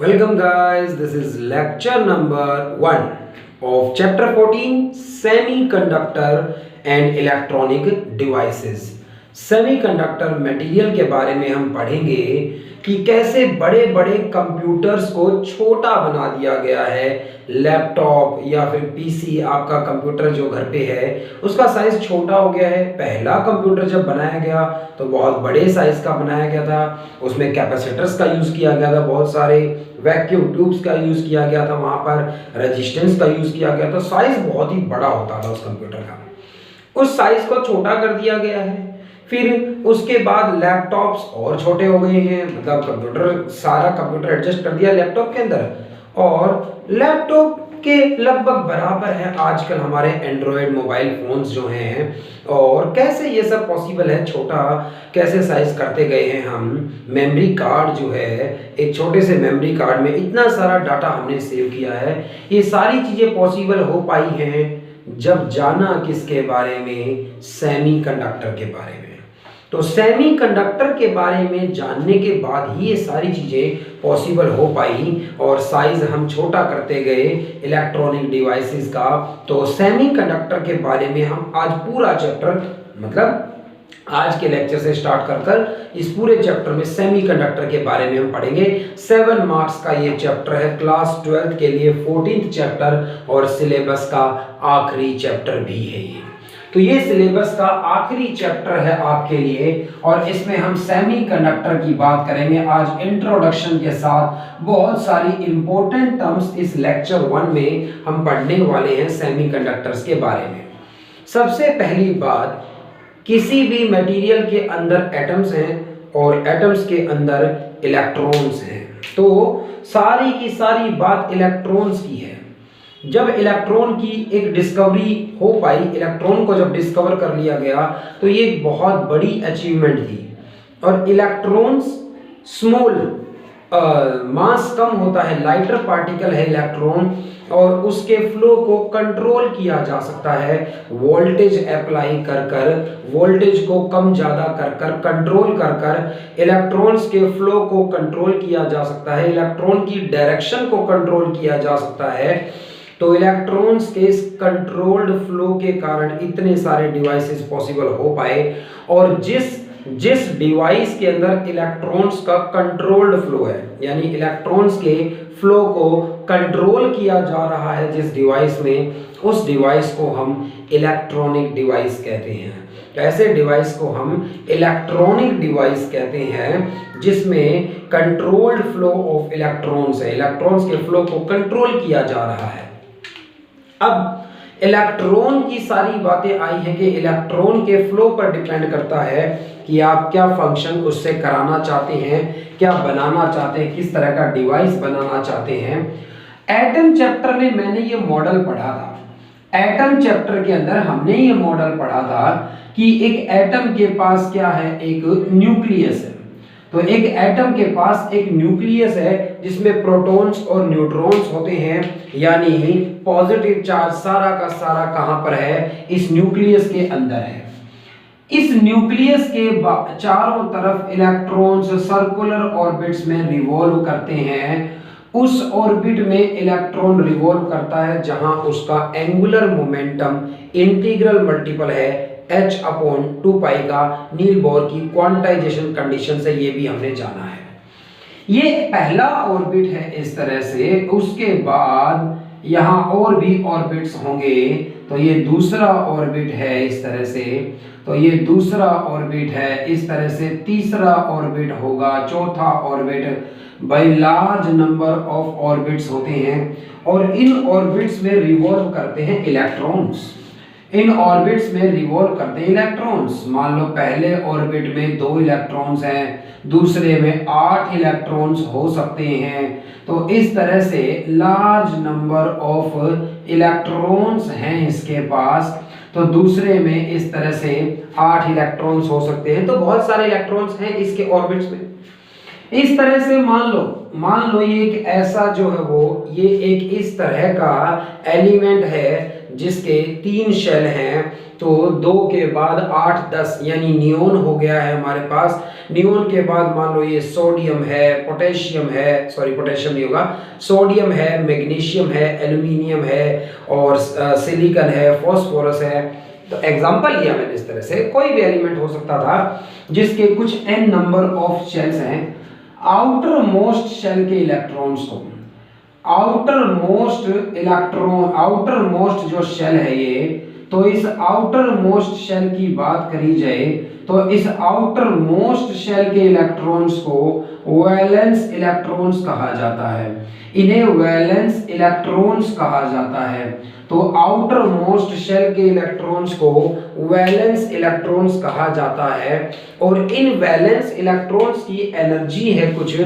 Welcome guys, this is lecture number 1 of chapter 14 Semiconductor and Electronic Devices। Semiconductor material के बारे में हम पढ़ेंगे कि कैसे बड़े बड़े कंप्यूटर्स को छोटा बना दिया गया है। लैपटॉप या फिर पीसी, आपका कंप्यूटर जो घर पे है उसका साइज छोटा हो गया है। पहला कंप्यूटर जब बनाया गया तो बहुत बड़े साइज का बनाया गया था, उसमें कैपेसिटर्स का यूज़ किया गया था, बहुत सारे वैक्यूम ट्यूब्स का यूज़ किया गया था, वहाँ पर रेजिस्टेंस का यूज़ किया गया था। साइज बहुत ही बड़ा होता था उस कंप्यूटर का, उस साइज को छोटा कर दिया गया है। फिर उसके बाद लैपटॉप्स और छोटे हो गए हैं, मतलब कंप्यूटर, सारा कंप्यूटर एडजस्ट कर दिया लैपटॉप के अंदर, और लैपटॉप के लगभग बराबर है आजकल हमारे एंड्रॉयड मोबाइल फोन्स जो हैं। और कैसे ये सब पॉसिबल है, छोटा कैसे साइज करते गए हैं हम। मेमोरी कार्ड जो है, एक छोटे से मेमोरी कार्ड में इतना सारा डाटा हमने सेव किया है। ये सारी चीज़ें पॉसिबल हो पाई हैं जब जाना किसके बारे में, सेमीकंडक्टर के बारे में। तो सेमीकंडक्टर के बारे में जानने के बाद ही ये सारी चीज़ें पॉसिबल हो पाई और साइज हम छोटा करते गए इलेक्ट्रॉनिक डिवाइसेस का। तो सेमीकंडक्टर के बारे में हम आज पूरा चैप्टर, मतलब आज के लेक्चर से स्टार्ट कर कर इस पूरे चैप्टर में सेमीकंडक्टर के बारे में हम पढ़ेंगे। 7 मार्क्स का ये चैप्टर है, क्लास 12 के लिए 14th चैप्टर और सिलेबस का आखिरी चैप्टर भी है ये। तो ये सिलेबस का आखिरी चैप्टर है आपके लिए और इसमें हम सेमीकंडक्टर की बात करेंगे आज इंट्रोडक्शन के साथ। बहुत सारी इंपॉर्टेंट टर्म्स इस लेक्चर 1 में हम पढ़ने वाले हैं सेमीकंडक्टर्स के बारे में। सबसे पहली बात, किसी भी मटेरियल के अंदर एटम्स हैं और एटम्स के अंदर इलेक्ट्रॉन्स हैं। तो सारी की सारी बात इलेक्ट्रॉन्स की है। जब इलेक्ट्रॉन की एक डिस्कवरी हो पाई, इलेक्ट्रॉन को जब डिस्कवर कर लिया गया तो ये एक बहुत बड़ी अचीवमेंट थी। और इलेक्ट्रॉन्स स्मॉल, मास कम होता है, लाइटर पार्टिकल है इलेक्ट्रॉन, और उसके फ्लो को कंट्रोल किया जा सकता है वोल्टेज अप्लाई कर कर, वोल्टेज को कम ज़्यादा कर कर, कंट्रोल कर कर इलेक्ट्रॉन्स के फ्लो को कंट्रोल किया जा सकता है, इलेक्ट्रॉन की डायरेक्शन को कंट्रोल किया जा सकता है। तो इलेक्ट्रॉन्स के इस कंट्रोल्ड फ्लो के कारण इतने सारे डिवाइसेस पॉसिबल हो पाए। और जिस डिवाइस के अंदर इलेक्ट्रॉन्स का कंट्रोल्ड फ्लो है, यानी इलेक्ट्रॉन्स के फ्लो को कंट्रोल किया जा रहा है जिस डिवाइस में, उस डिवाइस को हम इलेक्ट्रॉनिक डिवाइस कहते हैं। ऐसे डिवाइस को हम इलेक्ट्रॉनिक डिवाइस कहते हैं जिसमें कंट्रोल्ड फ्लो ऑफ इलेक्ट्रॉन्स है, इलेक्ट्रॉन्स के फ्लो को कंट्रोल किया जा रहा है। अब इलेक्ट्रॉन की सारी बातें आई हैं कि इलेक्ट्रॉन के फ्लो पर डिपेंड करता है कि आप क्या फंक्शन उससे कराना चाहते हैं, क्या बनाना चाहते हैं, किस तरह का डिवाइस बनाना चाहते हैं। एटम चैप्टर में मैंने ये मॉडल पढ़ा था। एटम चैप्टर के अंदर हमने ये मॉडल पढ़ा था कि एक एटम के पास क्या है, एक न्यूक्लियस है। तो एक एटम के पास एक न्यूक्लियस है जिसमें प्रोटॉन्स और न्यूट्रॉन्स होते हैं, यानी पॉजिटिव चार्ज सारा का सारा कहां पर है, इस न्यूक्लियस के अंदर है। इस न्यूक्लियस के चारों तरफ इलेक्ट्रॉन्स सर्कुलर ऑर्बिट्स में रिवॉल्व करते हैं। उस ऑर्बिट में इलेक्ट्रॉन रिवॉल्व करता है जहां उसका एंगुलर मोमेंटम इंटीग्रल मल्टीपल है h/2π का, नील बोर की क्वांटाइजेशन कंडीशन से ये भी हमने जाना है। ये पहला ऑर्बिट है इस तरह से। उसके बाद यहाँ और भी ऑर्बिट्स होंगे, तो ये दूसरा ऑर्बिट है इस तरह से, तो ये दूसरा ऑर्बिट है इस तरह से, तीसरा ऑर्बिट होगा, चौथा orbit, by large number of orbits होते हैं। और इन ऑर्बिट्स में रिवॉल्व करते हैं इलेक्ट्रॉन्स, इन ऑर्बिट्स में रिवॉल्व करते हैं इलेक्ट्रॉन्स। मान लो पहले ऑर्बिट में 2 इलेक्ट्रॉन्स हैं, दूसरे में 8 इलेक्ट्रॉन्स हो सकते हैं। तो इस तरह से लार्ज नंबर ऑफ इलेक्ट्रॉन्स हैं इसके पास। तो दूसरे में इस तरह से 8 इलेक्ट्रॉन्स हो सकते हैं। तो बहुत सारे इलेक्ट्रॉन्स हैं इसके ऑर्बिट्स में। इस तरह से मान लो ये एक ऐसा जो है वो, ये एक इस तरह का एलिमेंट है जिसके 3 शेल हैं, तो 2 के बाद 8 10 यानी नियोन हो गया है हमारे पास। नियोन के बाद मान लो ये सोडियम है, पोटेशियम है, सॉरी पोटेशियम नहीं होगा, सोडियम है, मैग्नीशियम है, एल्यूमिनियम है और सिलिकॉन है, फास्फोरस है। तो एग्जांपल लिया मैंने इस तरह से, कोई भी एलिमेंट हो सकता था जिसके कुछ n नंबर ऑफ शेल्स हैं। आउटर मोस्ट शेल के इलेक्ट्रॉन्स को, आउटर मोस्ट जो शेल है ये, तो इस आउटर मोस्ट शेल की बात करी जाए तो इस आउटर मोस्ट शेल के इलेक्ट्रॉन्स को वैलेंस इलेक्ट्रॉन्स कहा जाता है। इन्हें वैलेंस इलेक्ट्रॉन्स कहा जाता है। तो आउटर मोस्ट शेल के इलेक्ट्रॉन्स को वैलेंस इलेक्ट्रॉन्स कहा जाता है और इन वैलेंस इलेक्ट्रॉन्स की एनर्जी है कुछ,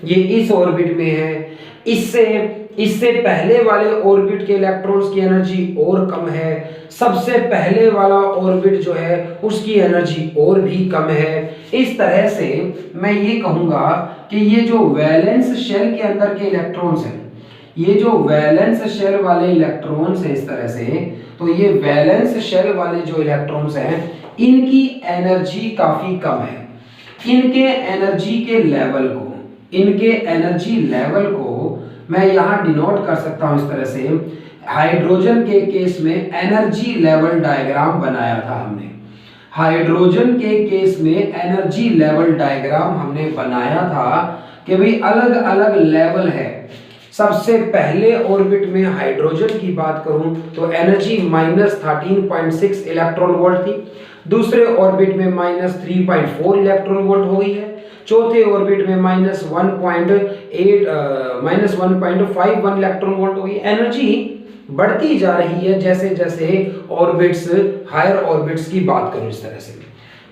ये इस ऑर्बिट में है। इससे पहले वाले ऑर्बिट के इलेक्ट्रॉन्स की एनर्जी और कम है, सबसे पहले वाला ऑर्बिट जो है उसकी एनर्जी और भी कम है। इस तरह से मैं ये कहूंगा कि ये जो वैलेंस शेल के अंदर के इलेक्ट्रॉन्स हैं, ये जो वैलेंस शेल वाले इलेक्ट्रॉन्स हैं इस तरह से, तो ये वैलेंस शेल वाले जो इलेक्ट्रॉन्स हैं इनकी एनर्जी काफी कम है। इनके एनर्जी लेवल को मैं यहाँ डिनोट कर सकता हूँ इस तरह से। हाइड्रोजन के केस में एनर्जी लेवल डायग्राम बनाया था हमने, हाइड्रोजन के केस में एनर्जी लेवल डायग्राम हमने बनाया था कि भाई अलग अलग लेवल है। सबसे पहले ऑर्बिट में हाइड्रोजन की बात करूं तो एनर्जी -13.6 इलेक्ट्रॉन वोल्ट थी, दूसरे ऑर्बिट में -3.4 इलेक्ट्रॉन वोल्ट हो गई है, चौथे ऑर्बिट में -1.51 इलेक्ट्रॉन वोल्ट हो गई। एनर्जी बढ़ती जा रही है जैसे जैसे ऑर्बिट्स, हायर ऑर्बिट्स की बात करूं इस तरह से।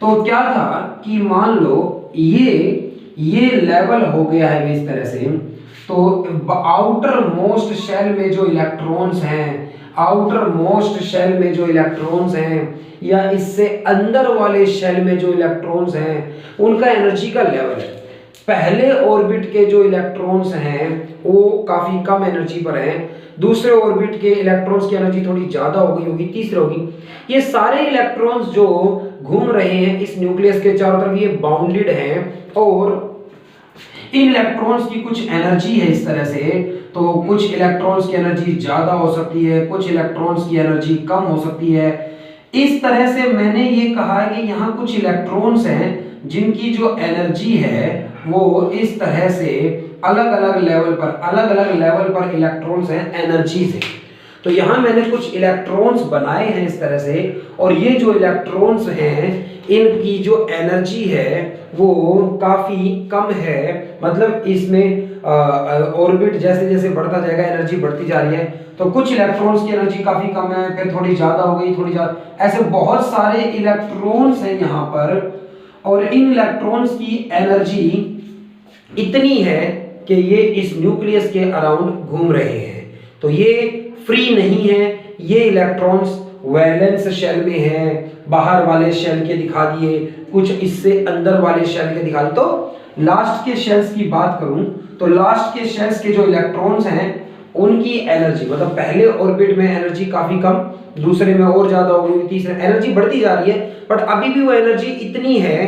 तो क्या था कि मान लो ये लेवल हो गया है इस तरह से, तो आउटर मोस्ट शेल में जो इलेक्ट्रॉन्स हैं, या इससे अंदर वाले शेल में जो इलेक्ट्रॉन्स हैं उनका एनर्जी का लेवल है। पहले ऑर्बिट के जो इलेक्ट्रॉन्स हैं वो काफी कम एनर्जी पर हैं, दूसरे ऑर्बिट के इलेक्ट्रॉन्स की एनर्जी थोड़ी ज्यादा हो गई होगी, तीसरे होगी। ये सारे इलेक्ट्रॉन्स जो घूम रहे हैं इस न्यूक्लियस के चारों तरफ, ये बाउंडेड हैं और इन इलेक्ट्रॉन्स की कुछ एनर्जी है इस तरह से। तो कुछ इलेक्ट्रॉन्स की एनर्जी ज्यादा हो सकती है, कुछ इलेक्ट्रॉन्स की एनर्जी कम हो सकती है। इस तरह से मैंने ये कहा है कि यहाँ कुछ इलेक्ट्रॉन्स हैं जिनकी जो एनर्जी है वो इस तरह से अलग अलग लेवल पर इलेक्ट्रॉन्स हैं एनर्जी से। तो यहाँ मैंने कुछ इलेक्ट्रॉन्स बनाए हैं इस तरह से, और ये जो इलेक्ट्रॉन्स हैं इनकी जो एनर्जी है वो काफी कम है। मतलब इसमें ऑर्बिट जैसे जैसे बढ़ता जाएगा एनर्जी बढ़ती जा रही है। तो कुछ इलेक्ट्रॉन्स की एनर्जी काफी कम है, फिर थोड़ी ज्यादा हो गई, थोड़ी ज्यादा, ऐसे बहुत सारे इलेक्ट्रॉन्स हैं यहाँ पर, और इन इलेक्ट्रॉन्स की एनर्जी इतनी है कि ये इस न्यूक्लियस के अराउंड घूम रहे हैं। तो ये फ्री नहीं है, ये इलेक्ट्रॉन्स वैलेंस शेल में है, बाहर वाले शेल के दिखा दिए, कुछ इससे अंदर वाले शेल के दिखा दिए। तो लास्ट के शेल्स की बात करूं तो लास्ट के शेल्स के जो इलेक्ट्रॉन्स हैं उनकी एनर्जी, मतलब पहले ऑर्बिट में एनर्जी काफी कम, दूसरे में और ज्यादा हो गई, तीसरे एनर्जी बढ़ती जा रही है, बट अभी भी वो एनर्जी इतनी है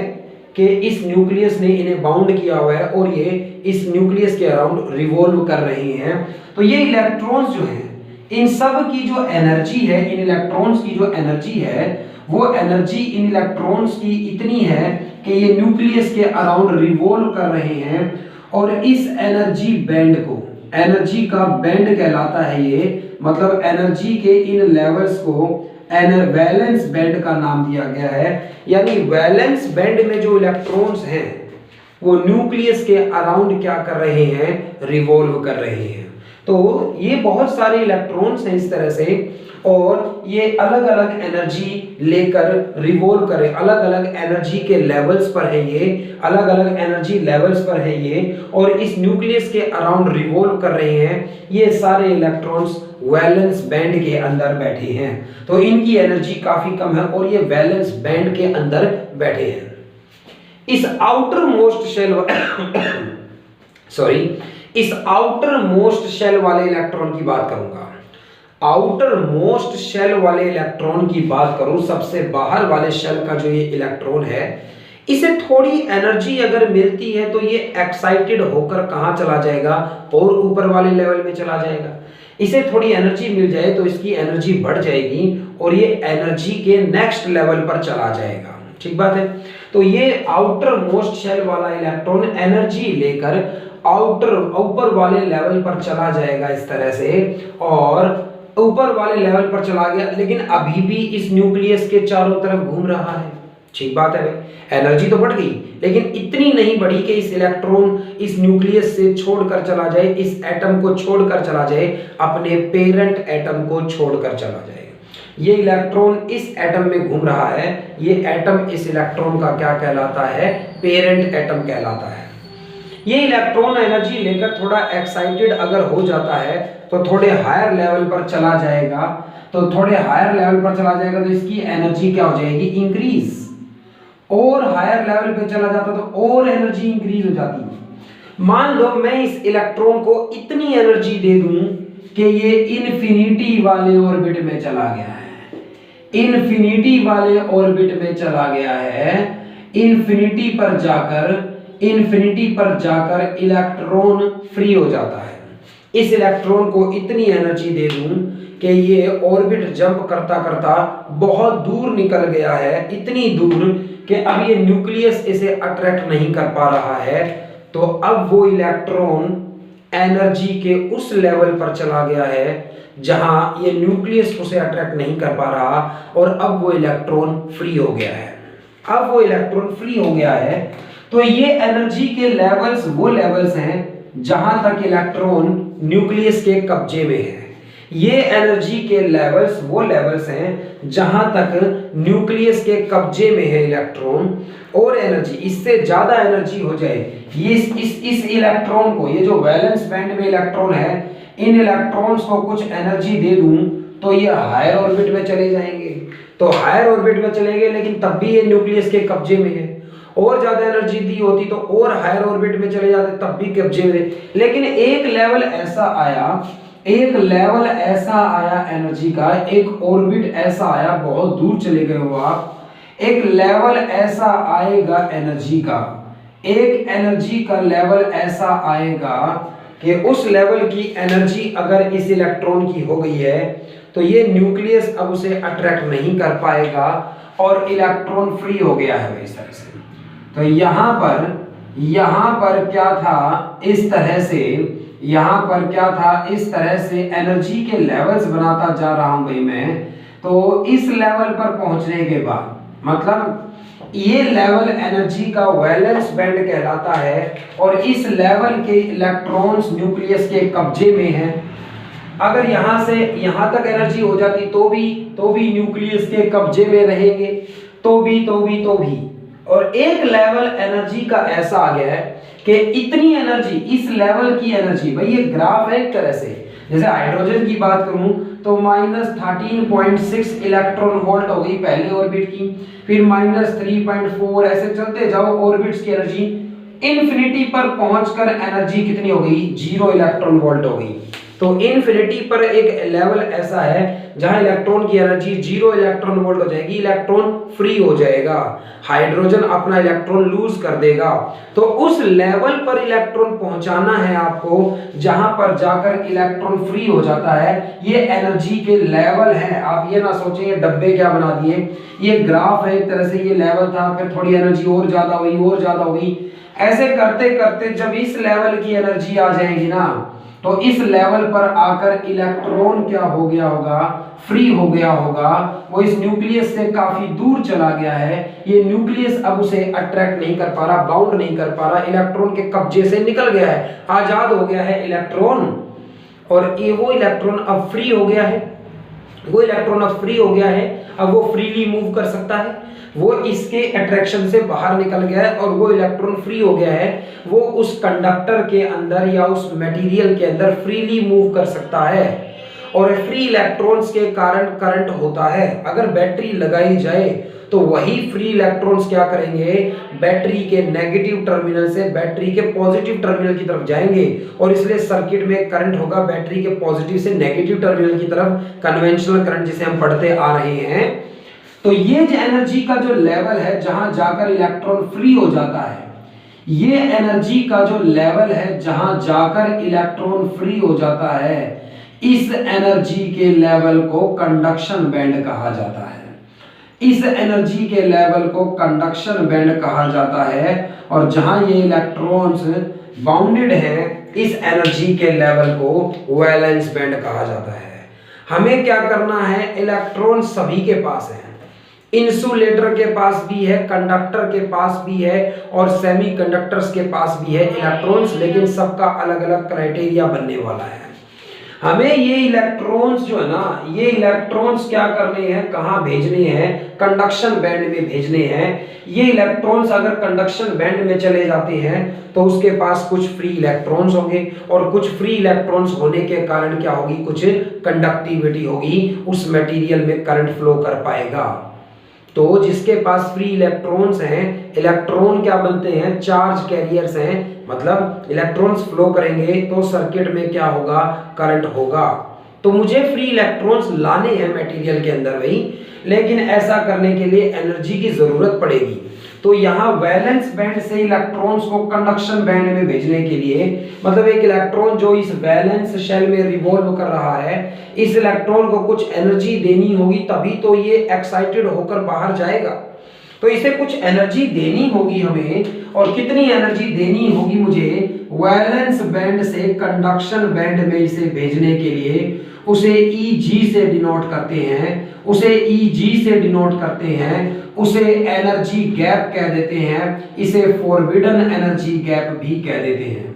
कि इस न्यूक्लियस ने इन्हें बाउंड किया हुआ है और ये इस न्यूक्लियस के अराउंड रिवॉल्व कर रहे हैं। तो ये इलेक्ट्रॉन्स जो हैं इन सब की जो एनर्जी है, इन इलेक्ट्रॉन्स की जो एनर्जी है वो एनर्जी इन इलेक्ट्रॉन्स की इतनी है कि ये न्यूक्लियस के अराउंड रिवॉल्व कर रहे हैं। और इस एनर्जी बैंड को, एनर्जी का बैंड कहलाता है ये, मतलब एनर्जी के इन लेवल्स को वैलेंस बैंड का नाम दिया गया है। यानी वैलेंस बैंड में जो इलेक्ट्रॉन्स हैं वो न्यूक्लियस के अराउंड क्या कर रहे हैं, रिवॉल्व कर रहे हैं। तो ये बहुत सारे इलेक्ट्रॉन्स हैं इस तरह से, और ये अलग अलग एनर्जी लेकर रिवॉल्व कर रहे हैं, अलग अलग एनर्जी के लेवल्स पर है ये, अलग अलग एनर्जी लेवल्स पर है ये, और इस न्यूक्लियस के अराउंड रिवॉल्व कर रहे हैं। ये सारे इलेक्ट्रॉन्स वैलेंस बैंड के अंदर बैठे हैं, तो इनकी एनर्जी काफी कम है और ये वैलेंस बैंड के अंदर बैठे हैं। इस आउटर मोस्ट शेल इस आउटर मोस्ट शेल वाले इलेक्ट्रॉन की बात करूंगा। आउटर मोस्ट शेल वाले इलेक्ट्रॉन की बात करूं, सबसे बाहर वाले शेल का जो ये इलेक्ट्रॉन है, इसे थोड़ी एनर्जी अगर मिलती है तो ये एक्साइटेड होकर कहां चला जाएगा, और ऊपर वाले लेवल में चला जाएगा। इसे थोड़ी एनर्जी मिल जाए तो इसकी एनर्जी बढ़ जाएगी और ये एनर्जी के नेक्स्ट लेवल पर चला जाएगा। ठीक बात है। तो ये आउटर मोस्ट शेल वाला इलेक्ट्रॉन एनर्जी लेकर आउटर ऊपर वाले लेवल पर चला जाएगा इस तरह से, और ऊपर वाले लेवल पर चला गया, लेकिन अभी भी इस न्यूक्लियस के चारों तरफ घूम रहा है। ठीक बात है भाई, एनर्जी तो बढ़ गई लेकिन इतनी नहीं बढ़ी कि इस इलेक्ट्रॉन इस न्यूक्लियस से छोड़कर चला जाए, इस एटम को छोड़कर चला जाए, अपने पेरेंट एटम को छोड़कर चला जाए। ये इलेक्ट्रॉन इस एटम में घूम रहा है, ये एटम इस इलेक्ट्रॉन का क्या कहलाता है, पेरेंट एटम कहलाता है। ये इलेक्ट्रॉन एनर्जी लेकर थोड़ा एक्साइटेड अगर हो जाता है तो थोड़े हायर लेवल पर चला जाएगा, तो थोड़े हायर लेवल पर चला जाएगा तो इसकी एनर्जी क्या हो जाएगी, इंक्रीज। और हायर लेवल पे चला जाता तो और एनर्जी इंक्रीज हो जाती। मान लो मैं इस इलेक्ट्रॉन को इतनी एनर्जी दे दूं कि ये इन्फिनिटी वाले ऑर्बिट में चला गया है, इन्फिनिटी वाले ऑर्बिट में चला गया है, इन्फिनिटी पर जाकर इलेक्ट्रॉन फ्री हो जाता है। इस इलेक्ट्रॉन को इतनी एनर्जी दे दूं कि ये ऑर्बिट जंप करता करता बहुत दूर निकल गया है, इतनी दूर कि अब ये न्यूक्लियस इसे अट्रैक्ट नहीं कर पा रहा है, तो अब वो इलेक्ट्रॉन एनर्जी के उस लेवल पर चला गया है जहां ये न्यूक्लियस उसे अट्रैक्ट नहीं कर पा रहा, और अब वो इलेक्ट्रॉन फ्री हो गया है। अब वो इलेक्ट्रॉन फ्री हो गया है तो ये एनर्जी के लेवल्स वो लेवल्स हैं जहां तक इलेक्ट्रॉन न्यूक्लियस के कब्जे में है। ये एनर्जी के लेवल्स वो लेवल्स हैं जहां तक न्यूक्लियस के कब्जे में है इलेक्ट्रॉन, और एनर्जी इससे ज्यादा एनर्जी हो जाए, ये इस इलेक्ट्रॉन को, ये जो वैलेंस बैंड में इलेक्ट्रॉन है, इन इलेक्ट्रॉन्स को कुछ एनर्जी दे दूं तो ये हायर ऑर्बिट में चले जाएंगे। तो हायर ऑर्बिट में चले गए लेकिन तब भी ये न्यूक्लियस के कब्जे में है, और ज्यादा एनर्जी दी होती तो और हायर ऑर्बिट में चले जाते, तब भी कब्जे में। लेकिन एक लेवल ऐसा आया एनर्जी का, एक ऑर्बिट ऐसा आया, बहुत दूर चले गए हो आप, एक लेवल ऐसा आएगा एनर्जी का, एक एनर्जी का लेवल ऐसा आएगा कि उस लेवल की एनर्जी अगर इस इलेक्ट्रॉन की हो गई है तो ये न्यूक्लियस अब उसे अट्रैक्ट नहीं कर पाएगा और इलेक्ट्रॉन फ्री हो गया है इस तरह से। तो यहाँ पर क्या था, इस तरह से, यहाँ पर क्या था, इस तरह से एनर्जी के लेवल्स बनाता जा रहा हूं भाई मैं। तो इस लेवल पर पहुंचने के बाद, मतलब ये लेवल एनर्जी का वैलेंस बैंड कहलाता है, और इस लेवल के इलेक्ट्रॉन्स न्यूक्लियस के कब्जे में हैं। अगर यहां से यहां तक एनर्जी हो जाती तो भी न्यूक्लियस के कब्जे में रहेंगे, तो भी। और एक लेवल एनर्जी का ऐसा आ गया है कि इतनी एनर्जी, इस लेवल की एनर्जी, भाई ये ग्राफ है एक तरह से, जैसे हाइड्रोजन की बात करूं तो -13.6 इलेक्ट्रॉन वोल्ट हो गई पहले ऑर्बिट की, फिर -3.4, ऐसे चलते जाओ ऑर्बिट्स की एनर्जी, इन्फिनिटी पर पहुंचकर एनर्जी कितनी हो गई, 0 इलेक्ट्रॉन वोल्ट हो गई। तो इन्फिनिटी पर एक लेवल ऐसा है जहां इलेक्ट्रॉन की एनर्जी 0 इलेक्ट्रॉन वोल्ट हो जाएगी, इलेक्ट्रॉन फ्री हो जाएगा, हाइड्रोजन अपना इलेक्ट्रॉन लूज कर देगा। तो उस लेवल पर इलेक्ट्रॉन पहुंचाना है आपको जहां पर जाकर इलेक्ट्रॉन फ्री हो जाता है। ये एनर्जी के लेवल है, आप ये ना सोचें ये डब्बे क्या बना दिए, ये ग्राफ है एक तरह से, ये लेवल था, फिर थोड़ी एनर्जी और ज्यादा हुई, ऐसे करते करते जब इस लेवल की एनर्जी आ जाएगी ना, तो इस लेवल पर आकर इलेक्ट्रॉन क्या हो गया होगा, फ्री हो गया होगा, वो इस न्यूक्लियस से काफी दूर चला गया है, ये न्यूक्लियस अब उसे अट्रैक्ट नहीं कर पा रहा, बाउंड नहीं कर पा रहा, इलेक्ट्रॉन के कब्जे से निकल गया है, आजाद हो गया है इलेक्ट्रॉन, और ये वो इलेक्ट्रॉन अब फ्री हो गया है, अब वो फ्रीली मूव कर सकता है, वो इसके अट्रैक्शन से बाहर निकल गया है और वो इलेक्ट्रॉन फ्री हो गया है, वो उस कंडक्टर के अंदर या उस मटेरियल के अंदर फ्रीली मूव कर सकता है, और फ्री इलेक्ट्रॉन्स के कारण करंट होता है। अगर बैटरी लगाई जाए तो वही फ्री इलेक्ट्रॉन्स क्या करेंगे, बैटरी के नेगेटिव टर्मिनल से बैटरी के पॉजिटिव टर्मिनल की तरफ जाएंगे और इसलिए सर्किट में करंट होगा बैटरी के पॉजिटिव से नेगेटिव टर्मिनल की तरफ, कन्वेंशनल करंट जिसे हम पढ़ते आ रहे हैं। तो ये जो एनर्जी का जो लेवल है जहां जाकर इलेक्ट्रॉन फ्री हो जाता है, ये एनर्जी का जो लेवल है जहां जाकर इलेक्ट्रॉन फ्री हो जाता है, इस एनर्जी के लेवल को कंडक्शन बैंड कहा जाता है। इस एनर्जी के लेवल को कंडक्शन बैंड कहा जाता है और जहां ये इलेक्ट्रॉन्स बाउंडेड हैं, इस एनर्जी के लेवल को वैलेंस बैंड कहा जाता है। हमें क्या करना है, इलेक्ट्रॉन सभी के पास है, इंसुलेटर के पास भी है, कंडक्टर के पास भी है और सेमीकंडक्टर्स के पास भी है इलेक्ट्रॉन्स, लेकिन सबका अलग अलग क्राइटेरिया बनने वाला है। हमें ये इलेक्ट्रॉन्स जो है ना, ये इलेक्ट्रॉन्स क्या करने हैं, कहाँ भेजने हैं, कंडक्शन बैंड में भेजने हैं। ये इलेक्ट्रॉन्स अगर कंडक्शन बैंड में चले जाते हैं तो उसके पास कुछ फ्री इलेक्ट्रॉन्स होंगे और कुछ फ्री इलेक्ट्रॉन्स होने के कारण क्या होगी, कुछ कंडक्टिविटी होगी, उस मटेरियल में करंट फ्लो कर पाएगा। तो जिसके पास फ्री इलेक्ट्रॉन्स हैं, इलेक्ट्रॉन क्या बनते हैं, चार्ज कैरियर्स हैं, मतलब इलेक्ट्रॉन्स फ्लो करेंगे तो सर्किट में क्या होगा, करंट होगा। तो मुझे फ्री इलेक्ट्रॉन्स लाने हैं मटेरियल के अंदर भाई, लेकिन ऐसा करने के लिए एनर्जी की जरूरत पड़ेगी। तो यहाँ वैलेंस बैंड से इलेक्ट्रॉन्स को कंडक्शन बैंड में भेजने के लिए, मतलब एक इलेक्ट्रॉन जो इस वैलेंस शेल में रिवॉल्व कर रहा है, इस इलेक्ट्रॉन को कुछ एनर्जी देनी होगी तभी तो ये एक्साइटेड होकर बाहर जाएगा। तो इसे कुछ एनर्जी देनी होगी हमें, और कितनी एनर्जी देनी होगी मुझे, वैलेंस बैंड से कंडक्शन बैंड में इसे भेजने के लिए उसे Eg से डिनोट करते हैं, उसे Eg से डिनोट करते हैं, उसे एनर्जी गैप कह देते हैं, इसे फॉरबिडन एनर्जी गैप भी कह देते हैं,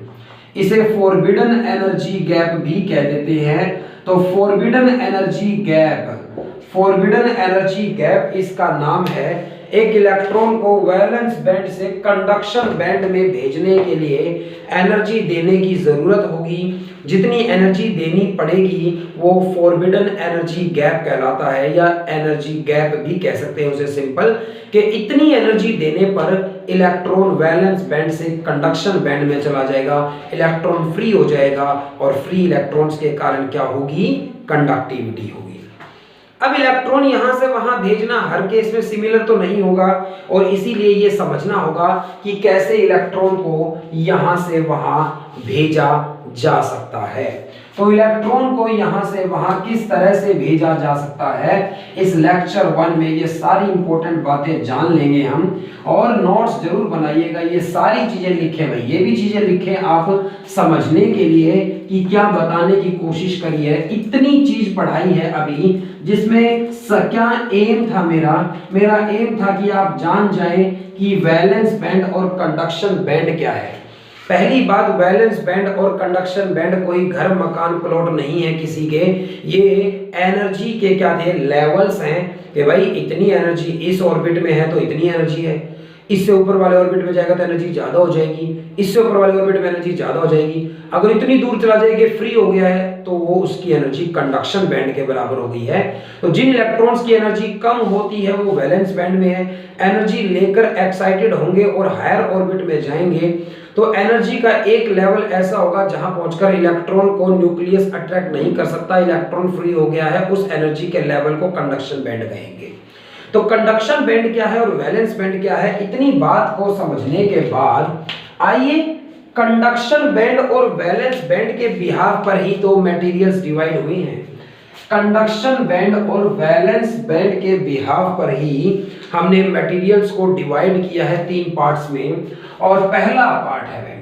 इसे फॉरबिडन एनर्जी गैप भी कह देते हैं। तो forbidden energy gap, forbidden energy gap इसका नाम है। एक इलेक्ट्रॉन को वैलेंस बैंड से कंडक्शन बैंड में भेजने के लिए एनर्जी देने की जरूरत होगी, जितनी एनर्जी देनी पड़ेगी वो फॉरबिडन एनर्जी गैप कहलाता है, या एनर्जी गैप भी कह सकते हैं उसे सिंपल, कि इतनी एनर्जी देने पर इलेक्ट्रॉन वैलेंस बैंड से कंडक्शन बैंड में चला जाएगा, इलेक्ट्रॉन फ्री हो जाएगा और फ्री इलेक्ट्रॉन्स के कारण क्या होगी, कंडक्टिविटी होगी। अब इलेक्ट्रॉन यहां से वहां भेजना हर केस में सिमिलर तो नहीं होगा, और इसीलिए ये समझना होगा कि कैसे इलेक्ट्रॉन को यहां से वहां भेजा जा सकता है। तो इलेक्ट्रॉन को यहां से वहां किस तरह से भेजा जा सकता है, इस लेक्चर 1 में ये सारी इंपॉर्टेंट बातें जान लेंगे हम। और नोट्स जरूर बनाइएगा, ये सारी चीजें लिखें भाई, ये भी चीजें लिखें आप समझने के लिए कि क्या बताने की कोशिश करी है। इतनी चीज पढ़ाई है अभी, जिसमें क्या एम था मेरा एम था कि आप जान जाएं कि वैलेंस बैंड और कंडक्शन बैंड क्या है। पहली बात, वैलेंस बैंड और कंडक्शन बैंड कोई घर मकान प्लॉट नहीं है किसी के, ये एनर्जी के क्या थे, लेवल्स हैं कि भाई इतनी एनर्जी इस ऑर्बिट में है तो इतनी एनर्जी है, इससे ऊपर वाले ऑर्बिट में जाएगा तो एनर्जी ज्यादा हो जाएगी, इससे ऊपर वाले ऑर्बिट में एनर्जी ज्यादा हो जाएगी। अगर इतनी दूर चला जाएगी, फ्री हो गया है, तो वो उसकी एनर्जी कंडक्शन बैंड के बराबर हो गई है। तो जिन इलेक्ट्रॉन्स की एनर्जी कम होती है वो वैलेंस बैंड में है, एनर्जी लेकर एक्साइटेड होंगे और हायर ऑर्बिट में जाएंगे तो एनर्जी का एक लेवल ऐसा होगा जहां पहुंचकर इलेक्ट्रॉन को न्यूक्लियस अट्रैक्ट नहीं कर सकता, इलेक्ट्रॉन फ्री हो गया है, उस एनर्जी के लेवल को कंडक्शन बैंड कहेंगे। तो कंडक्शन बैंड क्या है और वैलेंस बैंड क्या है, इतनी बात को समझने के बाद आइए कंडक्शन बैंड और वैलेंस बैंड के बिहाफ पर ही तो मटेरियल्स डिवाइड हुए हैं। कंडक्शन बैंड और वैलेंस बैंड के बिहाफ पर ही हमने मटेरियल्स को डिवाइड किया है 3 पार्ट्स में। और पहला पार्ट है भाई,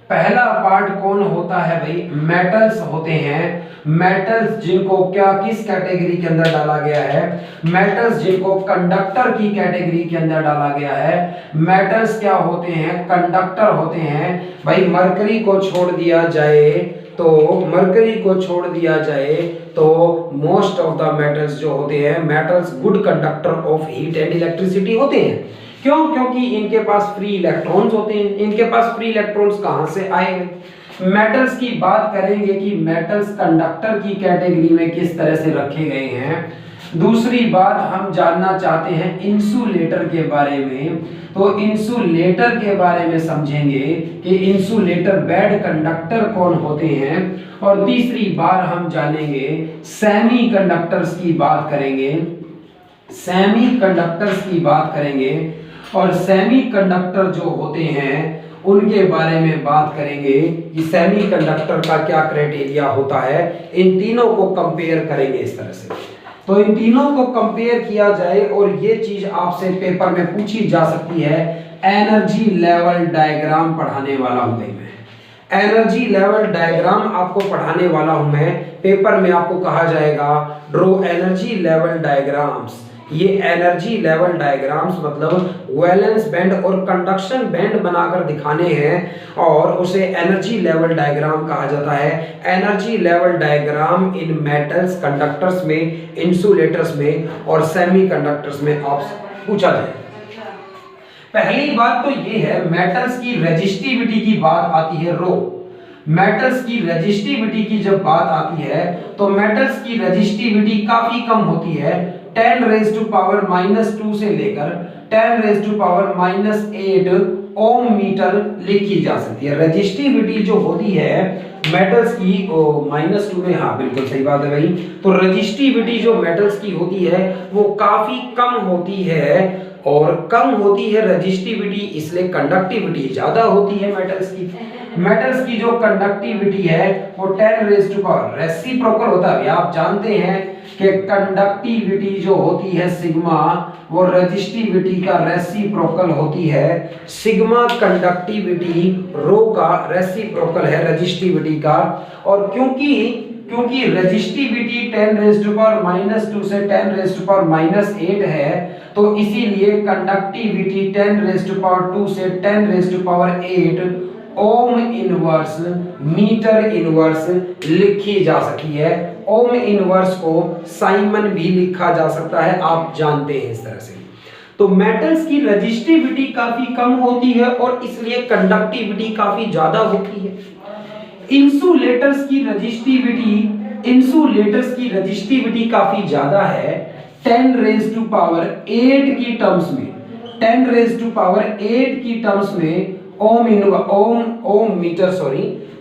पहला पार्ट कौन होता है भाई, मेटल्स होते हैं। मेटल्स जिनको क्या किस कैटेगरी के अंदर डाला गया है, मेटल्स जिनको कंडक्टर की कैटेगरी के अंदर डाला गया है। मेटल्स क्या होते हैं, कंडक्टर होते हैं भाई। मरकरी को छोड़ दिया जाए तो मोस्ट ऑफ द मेटल्स जो होते हैं, metals good conductor of heat and electricity होते हैं। क्यों? क्योंकि इनके पास फ्री इलेक्ट्रॉन्स होते हैं। इनके पास फ्री इलेक्ट्रॉन्स कहां से आए? मेटल्स की बात करेंगे कि मेटल्स कंडक्टर की कैटेगरी में किस तरह से रखे गए हैं। दूसरी बात हम जानना चाहते हैं इंसुलेटर के बारे में। तो इंसुलेटर के बारे में समझेंगे कि इंसुलेटर बैड कंडक्टर कौन होते हैं। और तीसरी बार हम जानेंगे सेमीकंडक्टर्स की बात करेंगे, सेमीकंडक्टर्स की बात करेंगे और सेमीकंडक्टर जो होते हैं उनके बारे में बात करेंगे कि सेमीकंडक्टर का क्या क्राइटेरिया होता है। इन तीनों को कंपेयर करेंगे इस तरह से। तो इन तीनों को कंपेयर किया जाए और ये चीज आपसे पेपर में पूछी जा सकती है। एनर्जी लेवल डायग्राम पढ़ाने वाला हूं मैं, एनर्जी लेवल डायग्राम आपको पढ़ाने वाला हूं मैं। पेपर में आपको कहा जाएगा ड्रॉ एनर्जी लेवल डायग्राम्स। ये एनर्जी लेवल डायग्राम्स मतलब वैलेंस बैंड और कंडक्शन बैंड बनाकर दिखाने हैं और उसे एनर्जी लेवल डायग्राम कहा जाता है। Energy level diagram in metals, conductors में, इंसुलेटर्स में और सेमीकंडक्टर्स में आपसे पूछा जाए। पहली बात तो ये है, मेटल्स की रेजिस्टिविटी की बात आती है रो। मेटल्स की रेजिस्टिविटी की जब बात आती है तो मेटल्स की रेजिस्टिविटी काफी कम होती है। 10⁻⁻2 से लेकर 10⁻⁻8 ओम मीटर लिखी जा सकती है। रेजिस्टिविटी जो होती है मेटल्स की -2 में, हाँ बिल्कुल सही बात है भाई। तो रेजिस्टिविटी जो मेटल्स की होती है वो काफी कम होती है और कम होती है रेजिस्टिविटी, इसलिए कंडक्टिविटी ज्यादा होती है मेटल्स की। मेटल्स की जो कंडक्टिविटी है वो 10⁻, रेसिप्रोकल होता है। आप जानते हैं कि कंडक्टिविटी जो होती है सिग्मा वो रेजिस्टिविटी का रेसिप्रोकल होती है। सिग्मा कंडक्टिविटी रो का रेसिप्रोकल है रेजिस्टिविटी का। और क्योंकि रेजिस्टिविटी 10⁻⁻2 से 10⁻⁻8 है तो इसीलिए कंडक्टिविटी 10⁻2 से 10⁻8 ओम इनवर्स मीटर इनवर्स लिखी जा सकती है। ओम इनवर्स को साइमन भी लिखा जा सकता है, आप जानते हैं इस तरह से। तो मेटल्स की रेजिस्टिविटी काफी कम होती है और इसलिए कंडक्टिविटी काफी ज्यादा होती है। इंसुलेटर्स की रेजिस्टिविटी काफी ज्यादा है। 10⁻8 की टर्म्स में, 10⁻8 की टर्म्स में ओम मीटर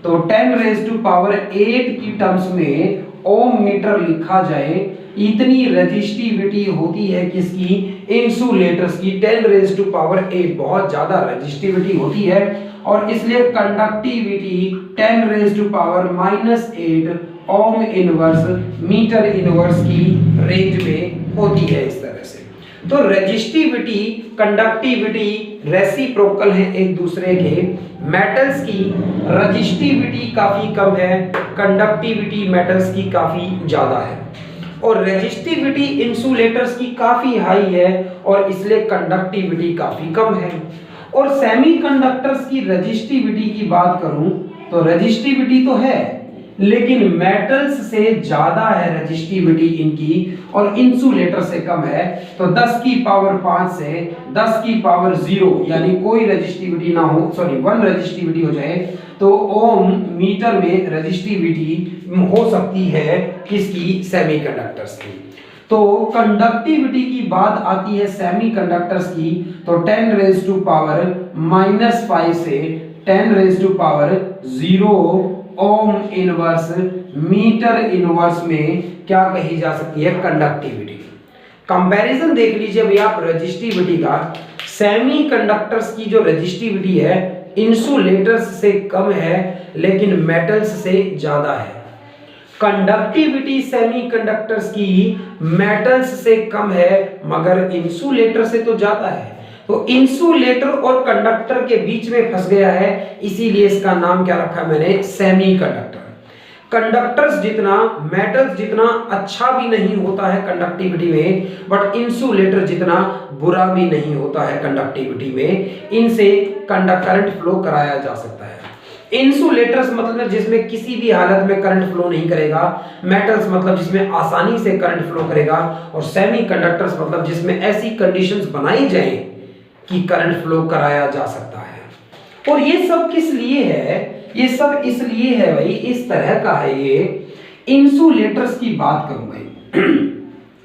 तो 10⁻8 की टर्म्स में ओम मीटर लिखा जाए, इतनी रेजिस्टिविटी होती है किसकी, इंसुलेटर्स की। 10⁻8 बहुत ज्यादा रेजिस्टिविटी होती है और इसलिए conductivity 10⁻⁻8 ohm inverse metre inverse की रेंज में होती है इस तरह से। तो रेजिस्टिविटी, कंडक्टिविटी रेसिप्रोकल है एक दूसरे के। मेटल्स की रेजिस्टिविटी काफी कम है, कंडक्टिविटी मेटल्स की काफी ज्यादा है। और रेजिस्टिविटी इंसुलेटर्स की काफी हाई है और इसलिए कंडक्टिविटी काफी कम है। और सेमीकंडक्टर्स की रेजिस्टिविटी की बात करूं तो रेजिस्टिविटी तो है लेकिन मेटल्स से ज्यादा है रेजिस्टिविटी इनकी और इंसुलेटर से कम है। तो 10⁵ से 10�0 यानी कोई रेजिस्टिविटी ना हो, 1 रेजिस्टिविटी हो जाए तो ओम मीटर में रेजिस्टिविटी हो सकती है किसकी, सेमीकंडक्टर्स की। तो कंडक्टिविटी की बात आती है सेमीकंडक्टर्स की तो 10⁻⁻5 से 10⁻0 ओम इनवर्स मीटर इनवर्स में क्या कही जा सकती है, कंडक्टिविटी। कंपैरिजन देख लीजिए भैया आप रेजिस्टिविटी का। सेमीकंडक्टर्स की जो रेजिस्टिविटी है इंसुलेटर्स से कम है लेकिन मेटल्स से ज्यादा है। कंडक्टिविटी सेमीकंडक्टर्स की मेटल्स से कम है मगर इंसुलेटर से तो ज्यादा है। तो इंसुलेटर और कंडक्टर के बीच में फंस गया है, इसीलिए इसका नाम क्या रखा मैंने, सेमीकंडक्टर। कंडक्टर्स जितना, मेटल्स जितना अच्छा भी नहीं होता है कंडक्टिविटी में, बट इंसुलेटर जितना बुरा भी नहीं होता है कंडक्टिविटी में। इनसे करंट फ्लो कराया जा सकता है। इंसुलेटर्स मतलब जिसमें किसी भी हालत में करंट फ्लो नहीं करेगा, मेटल्स मतलब जिसमें आसानी से करंट फ्लो करेगा, और सेमीकंडक्टर्स मतलब जिसमें ऐसी कंडीशंस बनाई जाए कि करंट फ्लो कराया जा सकता है। और ये सब किस लिए है, ये सब इसलिए है भाई, इस तरह का है ये। इंसुलेटर्स की बात करूं भाई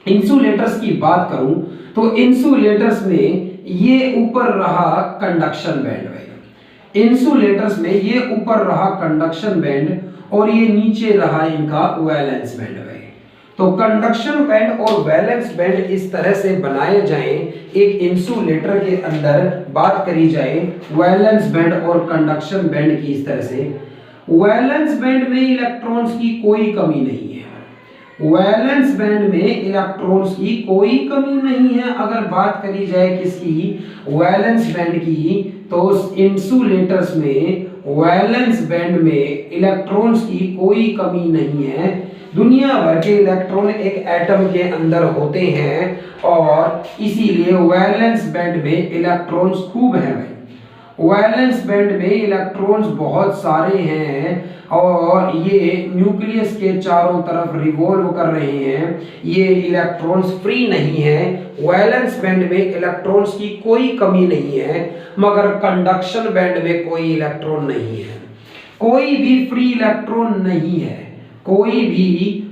इंसुलेटर्स की बात करूं तो इंसुलेटर्स में ये ऊपर रहा कंडक्शन बैंड भाई, इंसुलेटर्स में ये ऊपर रहा कंडक्शन बैंड और ये नीचे रहा इनका वैलेंस बैंड भाई। तो कंडक्शन बैंड और वैलेंस बैंड इस तरह से बनाए जाएं, एक इंसुलेटर के अंदर बात करी जाए वैलेंस बैंड और कंडक्शन बैंड की। इस तरह से वैलेंस बैंड में इलेक्ट्रॉन्स की कोई कमी नहीं है, वैलेंस बैंड में इलेक्ट्रॉन्स की कोई कमी नहीं है। अगर बात करी जाए किसकी, वैलेंस बैंड की, तो इंसुलेटर्स में वैलेंस बैंड में इलेक्ट्रॉन्स की कोई कमी नहीं है। दुनिया भर के इलेक्ट्रॉन एक एटम के अंदर होते हैं और इसीलिए वैलेंस बैंड में इलेक्ट्रॉन्स खूब हैं भाई। वैलेंस बैंड में इलेक्ट्रॉन्स बहुत सारे हैं और ये न्यूक्लियस के चारों तरफ रिवॉल्व कर रहे हैं, ये इलेक्ट्रॉन्स फ्री नहीं है। वैलेंस बैंड में इलेक्ट्रॉन्स की कोई कमी नहीं है, मगर कंडक्शन बैंड में कोई इलेक्ट्रॉन नहीं है, कोई भी फ्री इलेक्ट्रॉन नहीं है, कोई भी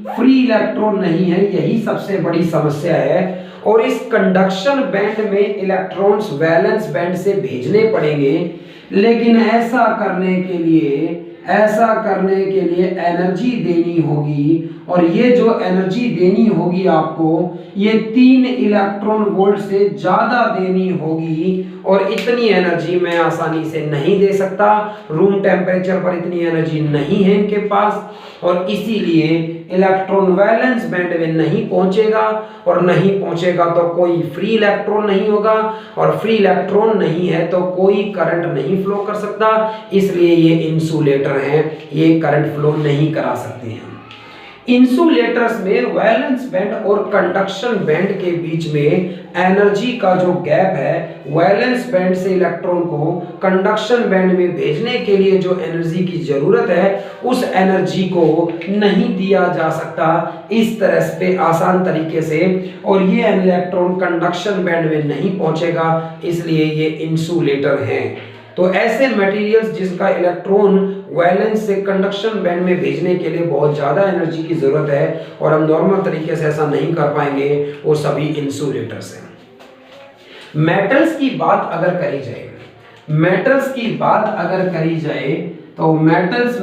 फ्री इलेक्ट्रॉन नहीं है। यही सबसे बड़ी समस्या है। और इस कंडक्शन बैंड में इलेक्ट्रॉन्स वैलेंस बैंड से भेजने पड़ेंगे, लेकिन ऐसा करने के लिए एनर्जी देनी होगी, और ये जो एनर्जी देनी होगी आपको, ये 3 इलेक्ट्रॉन वोल्ट से ज्यादा देनी होगी, और इतनी एनर्जी मैं आसानी से नहीं दे सकता। रूम टेम्परेचर पर इतनी एनर्जी नहीं है इनके पास, और इसीलिए इलेक्ट्रॉन वैलेंस बैंड में नहीं पहुंचेगा, और नहीं पहुंचेगा तो कोई फ्री इलेक्ट्रॉन नहीं होगा, और फ्री इलेक्ट्रॉन नहीं है तो कोई करंट नहीं फ्लो कर सकता। इसलिए ये इंसुलेटर हैं, ये करंट फ्लो नहीं करा सकते हैं। इंसुलेटर्स में वैलेंस बैंड और कंडक्शन बैंड के बीच में एनर्जी का जो गैप है, वैलेंस बैंड से इलेक्ट्रॉन को कंडक्शन बैंड में भेजने के लिए जो एनर्जी की जरूरत है, उस एनर्जी को नहीं दिया जा सकता इस तरह से आसान तरीके से, और ये इलेक्ट्रॉन कंडक्शन बैंड में नहीं पहुंचेगा, इसलिए ये इंसुलेटर हैं। तो ऐसे मटेरियल्स जिसका इलेक्ट्रॉन वैलेंस से कंडक्शन बैंड में भेजने के लिए बहुत ज़्यादा एनर्जी की ज़रूरत है और हम नॉर्मल तरीके से ऐसा नहीं कर पाएंगे, वो सभी इंसुलेटर्स हैं। मेटल्स की बात अगर करी जाए, मेटल्स की बात अगर करी जाए तो मेटल्स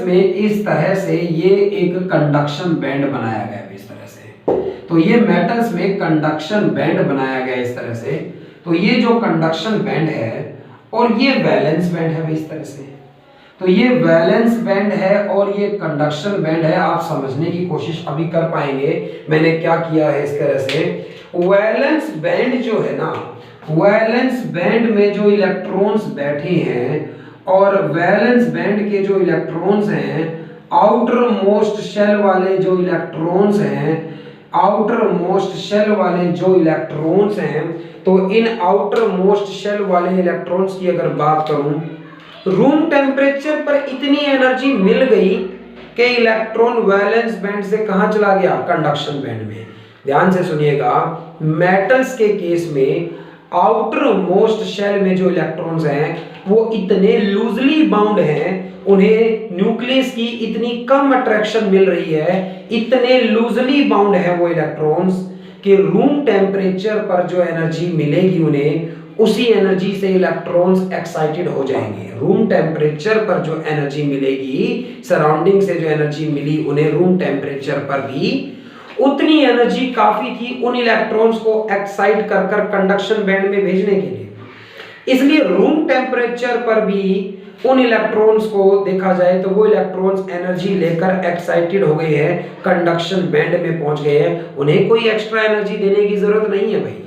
में इस तरह से ये एक कंडक्शन बैंड बनाया गया है। इस तरह से तो ये मेटल्स में कंडक्शन बैंड बनाया गया इस तरह से। तो ये जो कंडक्शन बैंड है और ये वैलेंस बैंड है इस तरह से। तो ये वैलेंस बैंड है और ये कंडक्शन बैंड है। आप समझने की कोशिश अभी कर पाएंगे मैंने क्या किया है। इस तरह से वैलेंस बैंड जो है ना, वैलेंस बैंड में जो इलेक्ट्रॉन्स बैठे हैं और वैलेंस बैंड के जो इलेक्ट्रॉन्स हैं, आउटर मोस्ट शेल वाले जो इलेक्ट्रॉन्स हैं, आउटर मोस्ट शेल वाले जो इलेक्ट्रॉन्स हैं, तो इन आउटर मोस्ट शेल वाले इलेक्ट्रॉन्स की अगर बात करूं, रूम टेम्परेचर पर इतनी एनर्जी मिल गई कि इलेक्ट्रॉन वैलेंस बैंड से कहां चला गया, कंडक्शन बैंड में। ध्यान से सुनिएगा, मेटल्स के केस में आउटर मोस्ट शेल में जो इलेक्ट्रॉन्स हैं वो इतने लूजली बाउंड हैं, उन्हें न्यूक्लियस की इतनी कम अट्रैक्शन मिल रही है, इतने लूजली बाउंड है वो इलेक्ट्रॉन्स कि रूम टेम्परेचर पर जो एनर्जी मिलेगी उन्हें, उसी एनर्जी से इलेक्ट्रॉन्स एक्साइटेड हो जाएंगे। रूम टेम्परेचर पर जो एनर्जी मिलेगी, सराउंडिंग से जो एनर्जी मिली उन्हें रूम टेम्परेचर पर भी उतनी एनर्जी काफी थी उन इलेक्ट्रॉन्स को एक्साइट कर कर कंडक्शन बैंड में भेजने के लिए। इसलिए रूम टेम्परेचर पर भी उन इलेक्ट्रॉन्स को देखा जाए तो वो इलेक्ट्रॉन्स एनर्जी लेकर एक्साइटेड हो गए हैं, कंडक्शन बैंड में पहुंच गए हैं, उन्हें कोई एक्स्ट्रा एनर्जी देने की जरूरत नहीं है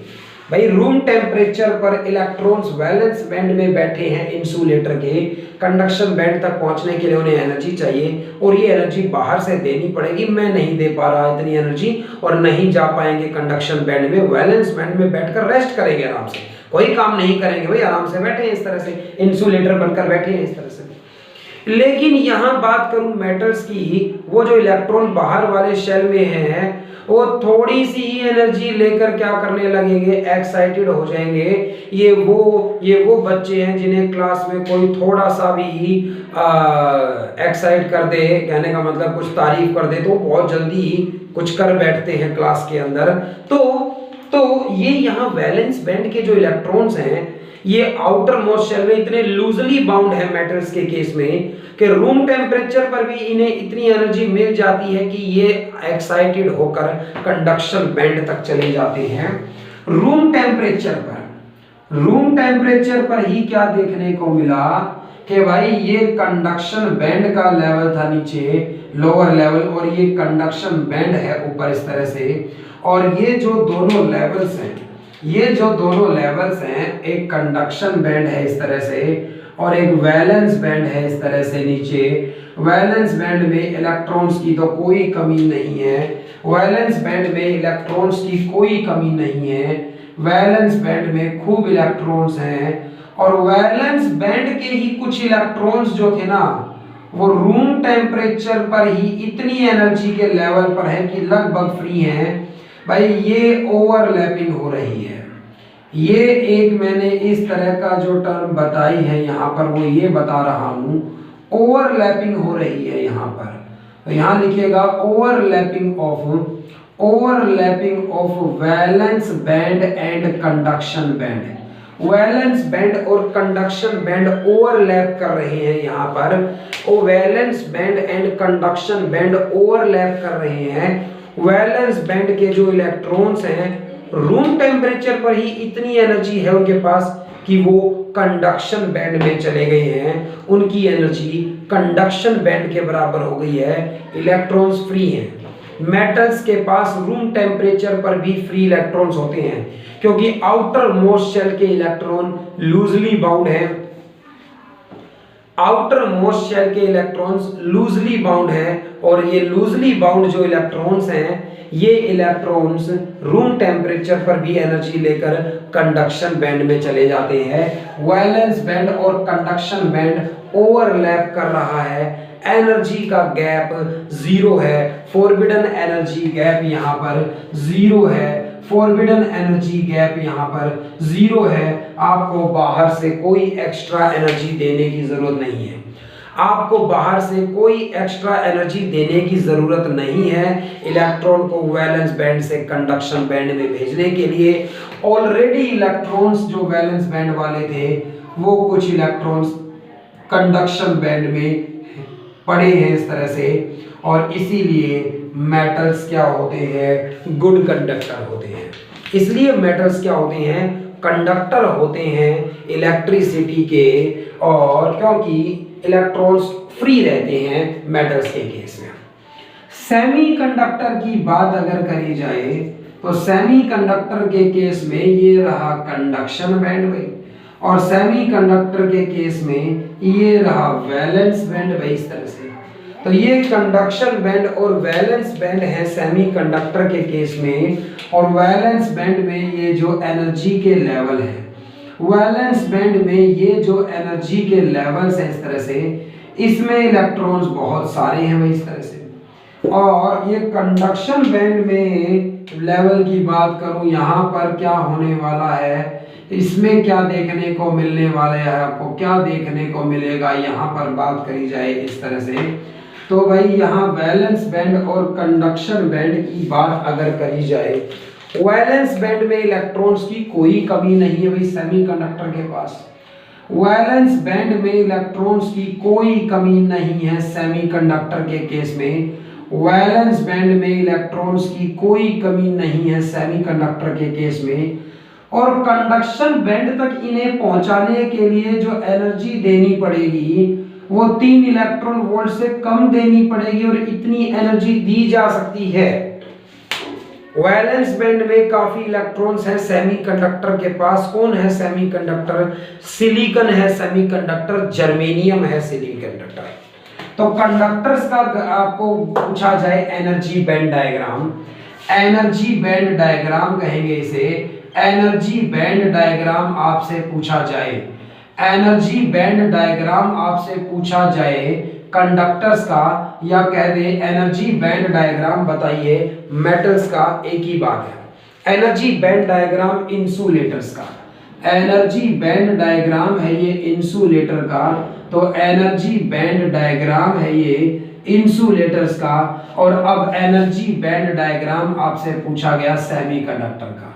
भाई रूम टेम्परेचर पर इलेक्ट्रॉन्स वैलेंस बैंड में बैठे हैं इंसुलेटर के, कंडक्शन बैंड तक पहुंचने के लिए उन्हें एनर्जी चाहिए और ये एनर्जी बाहर से देनी पड़ेगी। मैं नहीं दे पा रहा इतनी एनर्जी और नहीं जा पाएंगे कंडक्शन बैंड में, वैलेंस बैंड में बैठकर रेस्ट करेंगे आराम से, कोई काम नहीं करेंगे भाई, आराम से बैठे हैं इस तरह से, इंसुलेटर बनकर बैठे हैं इस तरह से। लेकिन यहां बात करूं मेटल्स की, वो जो इलेक्ट्रॉन बाहर वाले शेल में हैं वो थोड़ी सी ही एनर्जी लेकर क्या करने लगेंगे, एक्साइटेड हो जाएंगे। ये वो बच्चे हैं जिन्हें क्लास में कोई थोड़ा सा भी एक्साइट कर दे, कहने का मतलब कुछ तारीफ कर दे, तो बहुत जल्दी ही कुछ कर बैठते हैं क्लास के अंदर। तो ये यहाँ वैलेंस बैंड के जो इलेक्ट्रॉन्स हैं ये आउटर मोस्ट शेल में इतने लूजली बाउंड है मेटल्स के केस में कि रूम टेम्परेचर पर भी इन्हें इतनी एनर्जी मिल जाती है कि ये एक्साइटेड होकर कंडक्शन बैंड तक चले जाते हैं। रूम टेम्परेचर पर ही क्या देखने को मिला कि भाई ये कंडक्शन बैंड का लेवल था नीचे, लोअर लेवल, और ये कंडक्शन बैंड है ऊपर इस तरह से। और ये जो दोनों लेवल्स हैं, एक कंडक्शन बैंड है इस तरह से और एक वैलेंस बैंड है इस तरह से नीचे। वैलेंस बैंड में इलेक्ट्रॉन्स की तो कोई कमी नहीं है, वैलेंस बैंड में इलेक्ट्रॉन्स की कोई कमी नहीं है, वैलेंस बैंड में खूब इलेक्ट्रॉन्स हैं। और वैलेंस बैंड के ही कुछ इलेक्ट्रॉन्स जो थे ना, वो रूम टेम्परेचर पर ही इतनी एनर्जी के लेवल पर है कि लगभग फ्री हैं। भाई ये ओवरलैपिंग हो रही है। ये एक मैंने इस तरह का जो टर्म बताई है यहाँ पर वो ये बता रहा हूँ, ओवरलैपिंग हो रही है यहाँ पर। तो यहाँ लिखिएगा overlapping of valence band and conduction band. Valence band और कंडक्शन बैंड ओवरलैप कर रहे हैं यहाँ पर। Oh valence band and conduction band overlap कर रहे हैं। वैलेंस बैंड के जो इलेक्ट्रॉन्स हैं रूम टेम्परेचर पर ही इतनी एनर्जी है उनके पास कि वो कंडक्शन बैंड में चले गए हैं, उनकी एनर्जी कंडक्शन बैंड के बराबर हो गई है, इलेक्ट्रॉन्स फ्री हैं। मेटल्स के पास रूम टेम्परेचर पर भी फ्री इलेक्ट्रॉन्स होते हैं क्योंकि आउटर मोस्ट शेल के इलेक्ट्रॉन लूजली बाउंड हैं। आउटर मोस्ट शेल के इलेक्ट्रॉन्स लूजली बाउंड हैं और ये लूजली बाउंड जो इलेक्ट्रॉन्स हैं ये इलेक्ट्रॉन्स रूम टेम्परेचर पर भी एनर्जी लेकर कंडक्शन बैंड में चले जाते हैं। वैलेंस बैंड और कंडक्शन बैंड ओवरलैप कर रहा है, एनर्जी का गैप जीरो है, फॉरबिडन एनर्जी गैप यहाँ पर जीरो है, फॉरबिडन एनर्जी गैप यहाँ पर जीरो है। आपको बाहर से कोई एक्स्ट्रा एनर्जी देने की जरूरत नहीं है, आपको बाहर से कोई एक्स्ट्रा एनर्जी देने की जरूरत नहीं है इलेक्ट्रॉन को वैलेंस बैंड से कंडक्शन बैंड में भेजने के लिए। ऑलरेडी इलेक्ट्रॉन्स जो वैलेंस बैंड वाले थे वो कुछ इलेक्ट्रॉन्स कंडक्शन बैंड में पड़े हैं इस तरह से, और इसीलिए मेटल्स क्या होते हैं, गुड कंडक्टर होते हैं। इसलिए मेटल्स क्या होते हैं, कंडक्टर होते हैं इलेक्ट्रिसिटी के, और क्योंकि इलेक्ट्रॉन्स फ्री रहते हैं मेटल्स के केस में। सेमीकंडक्टर की बात अगर करी जाए तो सेमीकंडक्टर के केस में ये रहा कंडक्शन बैंड भाई, और सेमीकंडक्टर के केस में ये रहा वैलेंस बैंड भाई इस तरह से। तो ये कंडक्शन बैंड और वैलेंस बैंड है सेमीकंडक्टर के केस में, और वैलेंस बैंड में ये जो एनर्जी के लेवल है, वैलेंस बैंड में ये जो एनर्जी के लेवल्स हैं इस तरह से, इसमें इलेक्ट्रॉन्स बहुत सारे हैं भाई इस तरह से। और ये कंडक्शन बैंड में लेवल की बात करूं, यहाँ पर क्या होने वाला है, इसमें क्या देखने को मिलने वाला है, आपको क्या देखने को मिलेगा यहाँ पर बात करी जाए इस तरह से। तो भाई यहाँ वैलेंस बैंड और कंडक्शन बैंड की बात अगर करी जाए, वैलेंस बैंड में इलेक्ट्रॉन्स की कोई कमी नहीं है भाई सेमीकंडक्टर के पास। वैलेंस बैंड में इलेक्ट्रॉन्स की कोई कमी नहीं है सेमीकंडक्टर के केस में। वैलेंस बैंड में इलेक्ट्रॉन्स की कोई कमी नहीं है सेमीकंडक्टर के केस में। और कंडक्शन बैंड तक इन्हें पहुंचाने के लिए जो एनर्जी देनी पड़ेगी वो 3 इलेक्ट्रॉन वोल्ट से कम देनी पड़ेगी, और इतनी एनर्जी दी जा सकती है। वैलेंस बैंड में काफी इलेक्ट्रॉन्स हैं सेमीकंडक्टर के पास। कौन है सेमीकंडक्टर? सिलिकॉन है सेमीकंडक्टर, जर्मेनियम है सेमीकंडक्टर। तो कंडक्टर्स का आपको पूछा जाए energy band diagram, energy band diagram कहेंगे इसे, एनर्जी बैंड डायग्राम आपसे पूछा जाए, एनर्जी बैंड डायग्राम आपसे पूछा जाए कंडक्टर्स का या कह दे एनर्जी बैंड डायग्राम बताइए मेटल्स का एक ही बात है। एनर्जी बैंड डायग्राम इंसुलेटर्स का, एनर्जी बैंड डायग्राम है ये इंसुलेटर का, तो एनर्जी बैंड डायग्राम है ये इंसुलेटर्स का। और अब एनर्जी बैंड डायग्राम आपसे पूछा गया सेमीकंडक्टर का,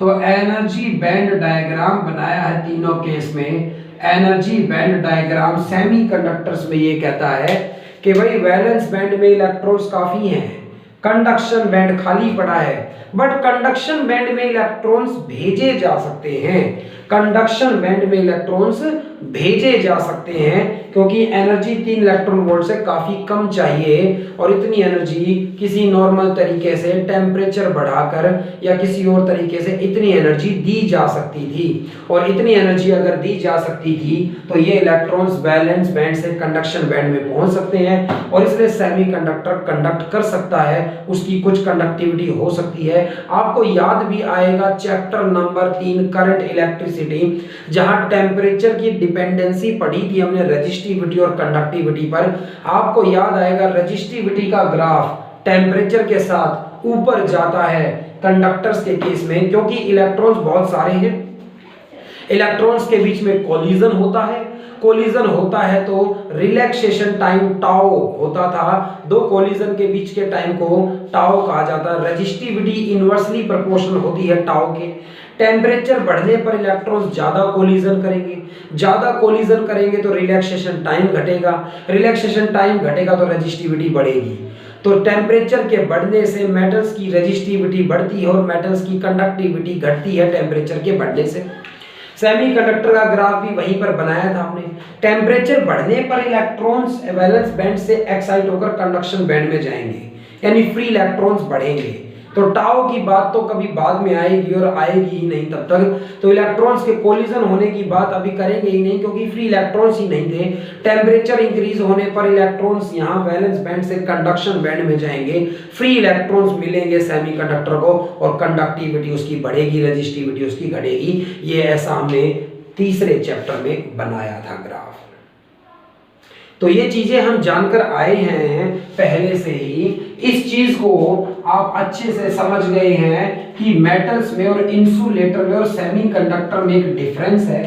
तो एनर्जी बैंड डायग्राम बनाया है तीनों केस में। एनर्जी बैंड डायग्राम सेमीकंडक्टर्स में ये कहता है कि भाई वैलेंस बैंड में इलेक्ट्रॉन्स काफी हैं, कंडक्शन बैंड खाली पड़ा है, बट कंडक्शन बैंड में इलेक्ट्रॉन्स भेजे जा सकते हैं, कंडक्शन बैंड में इलेक्ट्रॉन्स भेजे जा सकते हैं, क्योंकि एनर्जी 3 इलेक्ट्रॉन वोल्ट से काफी कम चाहिए और इतनी एनर्जी किसी नॉर्मल तरीके से टेम्परेचर बढ़ाकर या किसी और तरीके से इतनी एनर्जी दी जा सकती थी। और इतनी एनर्जी अगर दी जा सकती थी तो ये इलेक्ट्रॉन्स वैलेंस बैंड से कंडक्शन बैंड में पहुंच सकते हैं और इसलिए सेमीकंडक्टर कंडक्ट कर सकता है, उसकी कुछ कंडक्टिविटी हो सकती है। आपको याद भी आएगा चैप्टर नंबर 3 करंट इलेक्ट्रिसिटी, जहां टेम्परेचर की डिपेंडेंसी पढ़ी थी हमने रेजिस्टिविटी और कंडक्टिविटी पर। आपको याद आएगा रेजिस्टिविटी का ग्राफ टेम्परेचर के साथ ऊपर जाता है कंडक्टर्स के केस में, क्योंकि इलेक्ट्रॉन्स बहुत सारे हैं, इलेक्ट्रॉन्स के बीच में कोलिजन होता है, कोलिजन होता है तो रिलैक्सेशन टाइम टाउ होता था, दो कोलिजन के बीच के टाइम को टाउ कहा जाता है। रेजिस्टिविटी इनवर्सली प्रोपोर्शनल होती है टाउ के। टेम्परेचर बढ़ने पर इलेक्ट्रॉन्स ज्यादा कोलिजन करेंगे, ज्यादा कोलिजन करेंगे तो रिलैक्सेशन टाइम घटेगा, रिलैक्सेशन टाइम घटेगा तो रेजिस्टिविटी बढ़ेगी। तो टेम्परेचर के बढ़ने से मेटल्स की रेजिस्टिविटी बढ़ती है और मेटल्स की कंडक्टिविटी घटती है टेम्परेचर के बढ़ने से। सेमीकंडक्टर का ग्राफ भी वहीं पर बनाया था हमने। टेम्परेचर बढ़ने पर इलेक्ट्रॉन्स वैलेंस बैंड से एक्साइट होकर कंडक्शन बैंड में जाएंगे, यानी फ्री इलेक्ट्रॉन्स बढ़ेंगे। तो टाउ की बात तो कभी बाद में आएगी और आएगी ही नहीं तब तक, तो इलेक्ट्रॉन्स के कोलिजन होने की बात अभी करेंगे ही नहीं, क्योंकि फ्री इलेक्ट्रॉन्स ही नहीं थे। टेम्परेचर इंक्रीज होने पर इलेक्ट्रॉन्स यहाँ वैलेंस बैंड से कंडक्शन बैंड में जाएंगे, फ्री इलेक्ट्रॉन्स मिलेंगे सेमीकंडक्टर को और कंडक्टिविटी उसकी बढ़ेगी, रेजिस्टिविटी उसकी घटेगी। ये ऐसा हमने तीसरे चैप्टर में बनाया था ग्राफ। तो ये चीजें हम जानकर आए हैं पहले से ही। इस चीज को आप अच्छे से समझ गए हैं कि मेटल्स में और इंसुलेटर में और सेमीकंडक्टर में एक डिफरेंस है,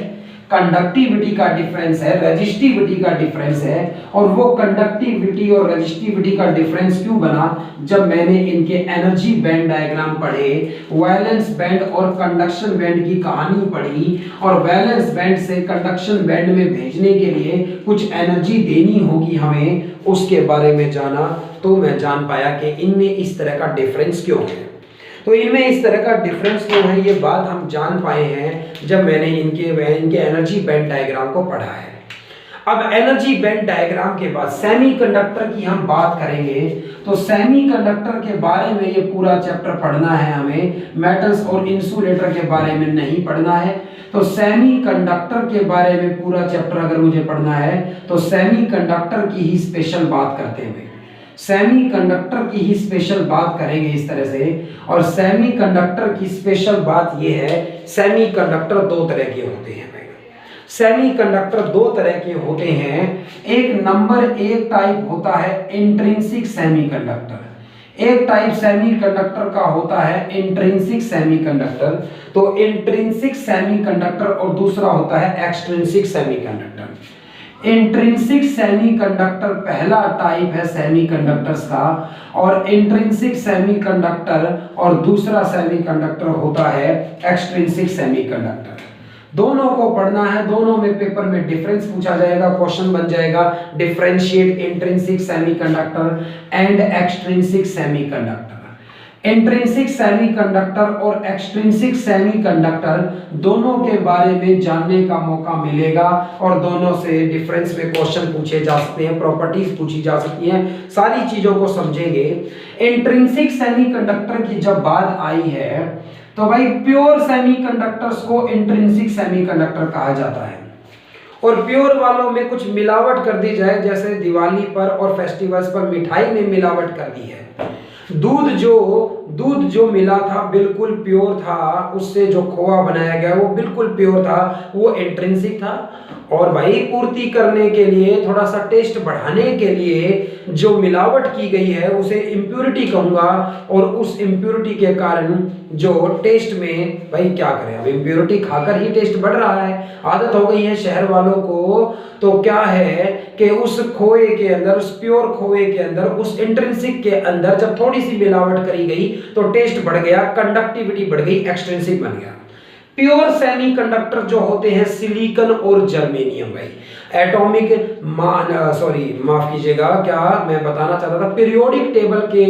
कंडक्टिविटी का डिफरेंस है, रेजिस्टिविटी का डिफरेंस है। और वो कंडक्टिविटी और रेजिस्टिविटी का डिफरेंस क्यों बना? जब मैंने इनके एनर्जी बैंड डायग्राम पढ़े, वैलेंस बैंड और कंडक्शन बैंड की कहानी पढ़ी, और वैलेंस बैंड से कंडक्शन बैंड में भेजने के लिए कुछ एनर्जी देनी होगी हमें, उसके बारे में जाना, तो मैं जान पाया कि इनमें इस तरह का डिफरेंस क्यों है। तो इनमें इस तरह का डिफरेंस क्यों है ये बात हम जान पाए हैं जब मैंने इनके एनर्जी बैंड डायग्राम को पढ़ा है। अब एनर्जी बैंड डायग्राम के बाद सेमीकंडक्टर की हम बात करेंगे। तो सेमीकंडक्टर के बारे में ये पूरा चैप्टर पढ़ना है हमें, मेटल्स और इंसुलेटर के बारे में नहीं पढ़ना है। तो सेमीकंडक्टर के बारे में पूरा चैप्टर अगर मुझे पढ़ना है तो सेमीकंडक्टर की ही स्पेशल बात करते हैं, सेमीकंडक्टर की ही स्पेशल बात करेंगे इस तरह से। और सेमीकंडक्टर की स्पेशल बात यह है, सेमीकंडक्टर दो तरह के होते हैं। सेमीकंडक्टर दो तरह के होते हैं। एक नंबर एक टाइप होता है इंट्रिंसिक सेमीकंडक्टर, एक टाइप सेमीकंडक्टर का होता है इंट्रिंसिक सेमीकंडक्टर। तो इंट्रिंसिक सेमीकंडक्टर और दूसरा होता है एक्सट्रिंसिक सेमीकंडक्टर। इंट्रिंसिक सेमीकंडक्टर पहला टाइप है सेमीकंडक्टर्स का, और इंट्रिंसिक सेमीकंडक्टर और दूसरा सेमीकंडक्टर होता है एक्सट्रिंसिक सेमीकंडक्टर। दोनों को पढ़ना है, दोनों में पेपर में डिफरेंस पूछा जाएगा, क्वेश्चन बन जाएगा differentiate intrinsic semiconductor and extrinsic semiconductor. Intrinsic semiconductor और एक्सट्रिंसिक सेमीकंडक्टर दोनों के बारे में जानने का मौका मिलेगा और दोनों से डिफरेंस में क्वेश्चन पूछे जा सकते हैं, प्रॉपर्टीज पूछी जा सकती हैं, सारी चीजों को समझेंगे। इंट्रिंसिक सेमीकंडक्टर की जब बात आई है तो भाई प्योर सेमीकंडक्टर्स को इंट्रिंसिक सेमीकंडक्टर कहा जाता है, और प्योर वालों में कुछ मिलावट कर दी जाए, जैसे दिवाली पर और फेस्टिवल्स पर मिठाई में मिलावट कर दी है, दूध जो मिला था बिल्कुल प्योर था, उससे जो खोआ बनाया गया वो बिल्कुल प्योर था, वो इंट्रिंसिक था। और भाई पूर्ति करने के लिए, थोड़ा सा टेस्ट बढ़ाने के लिए जो मिलावट की गई है उसे इम्प्योरिटी कहूंगा, और उस इम्प्योरिटी के कारण जो टेस्ट में, भाई क्या करें, अब इम्प्योरिटी खाकर ही टेस्ट बढ़ रहा है, आदत हो गई है शहर वालों को। तो क्या है कि उस खोए के अंदर, उस प्योर खोए के अंदर, उस इंट्रिंसिक के अंदर जब थोड़ी सी मिलावट करी गई तो टेस्ट बढ़ गया, कंडक्टिविटी बढ़ गई, एक्सट्रिंसिक बन गया। प्योर सेमीकंडक्टर जो होते हैं सिलिकॉन और जर्मेनियम, भाई एटॉमिक माफ कीजिएगा, क्या मैं बताना चाहता था, पीरियोडिक टेबल के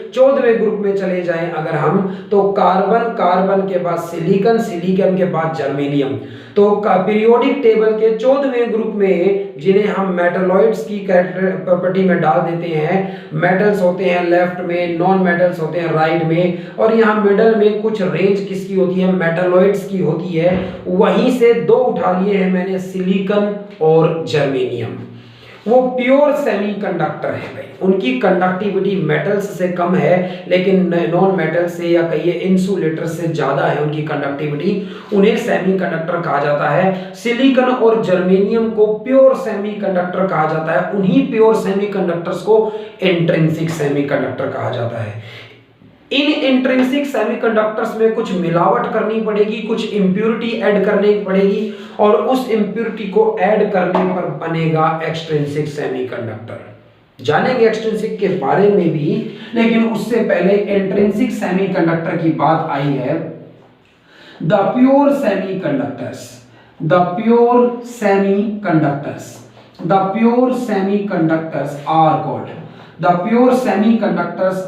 14वें ग्रुप में चले जाएं अगर हम, तो कार्बन के बाद सिलिकॉन के बाद जर्मेनियम। तो पीरियोडिक टेबल के 14वें ग्रुप में जिन्हें हम मेटलॉइड्स की प्रॉपर्टी में डाल देते हैं, मेटल्स होते हैं लेफ्ट में, नॉन मेटल्स होते हैं राइट में, और यहाँ मिडल में कुछ रेंज किसकी होती है, मेटलॉइड्स की होती है। वहीं से दो उठा लिए हैं मैंने, सिलिकॉन और जर्मेनियम। वो प्योर सेमीकंडक्टर है भाई, उनकी कंडक्टिविटी मेटल्स से कम है, लेकिन नॉन मेटल से या कहिए इंसुलेटर से ज्यादा है उनकी कंडक्टिविटी, उन्हें सेमीकंडक्टर कहा जाता है। सिलिकॉन और जर्मेनियम को प्योर सेमीकंडक्टर कहा जाता है, उन्हीं प्योर सेमीकंडक्टर्स को इंट्रिंसिक सेमीकंडक्टर कहा जाता है। इन इंट्रिंसिक सेमीकंडक्टर्स में कुछ मिलावट करनी पड़ेगी, कुछ इंप्योरिटी ऐड करनी पड़ेगी, और उस इंप्योरिटी को ऐड करने पर बनेगा एक्सट्रिंसिक सेमीकंडक्टर। जानेंगे एक्सट्रिंसिक के बारे में भी, लेकिन उससे पहले इंट्रिंसिक सेमीकंडक्टर की बात आई है। The pure semiconductors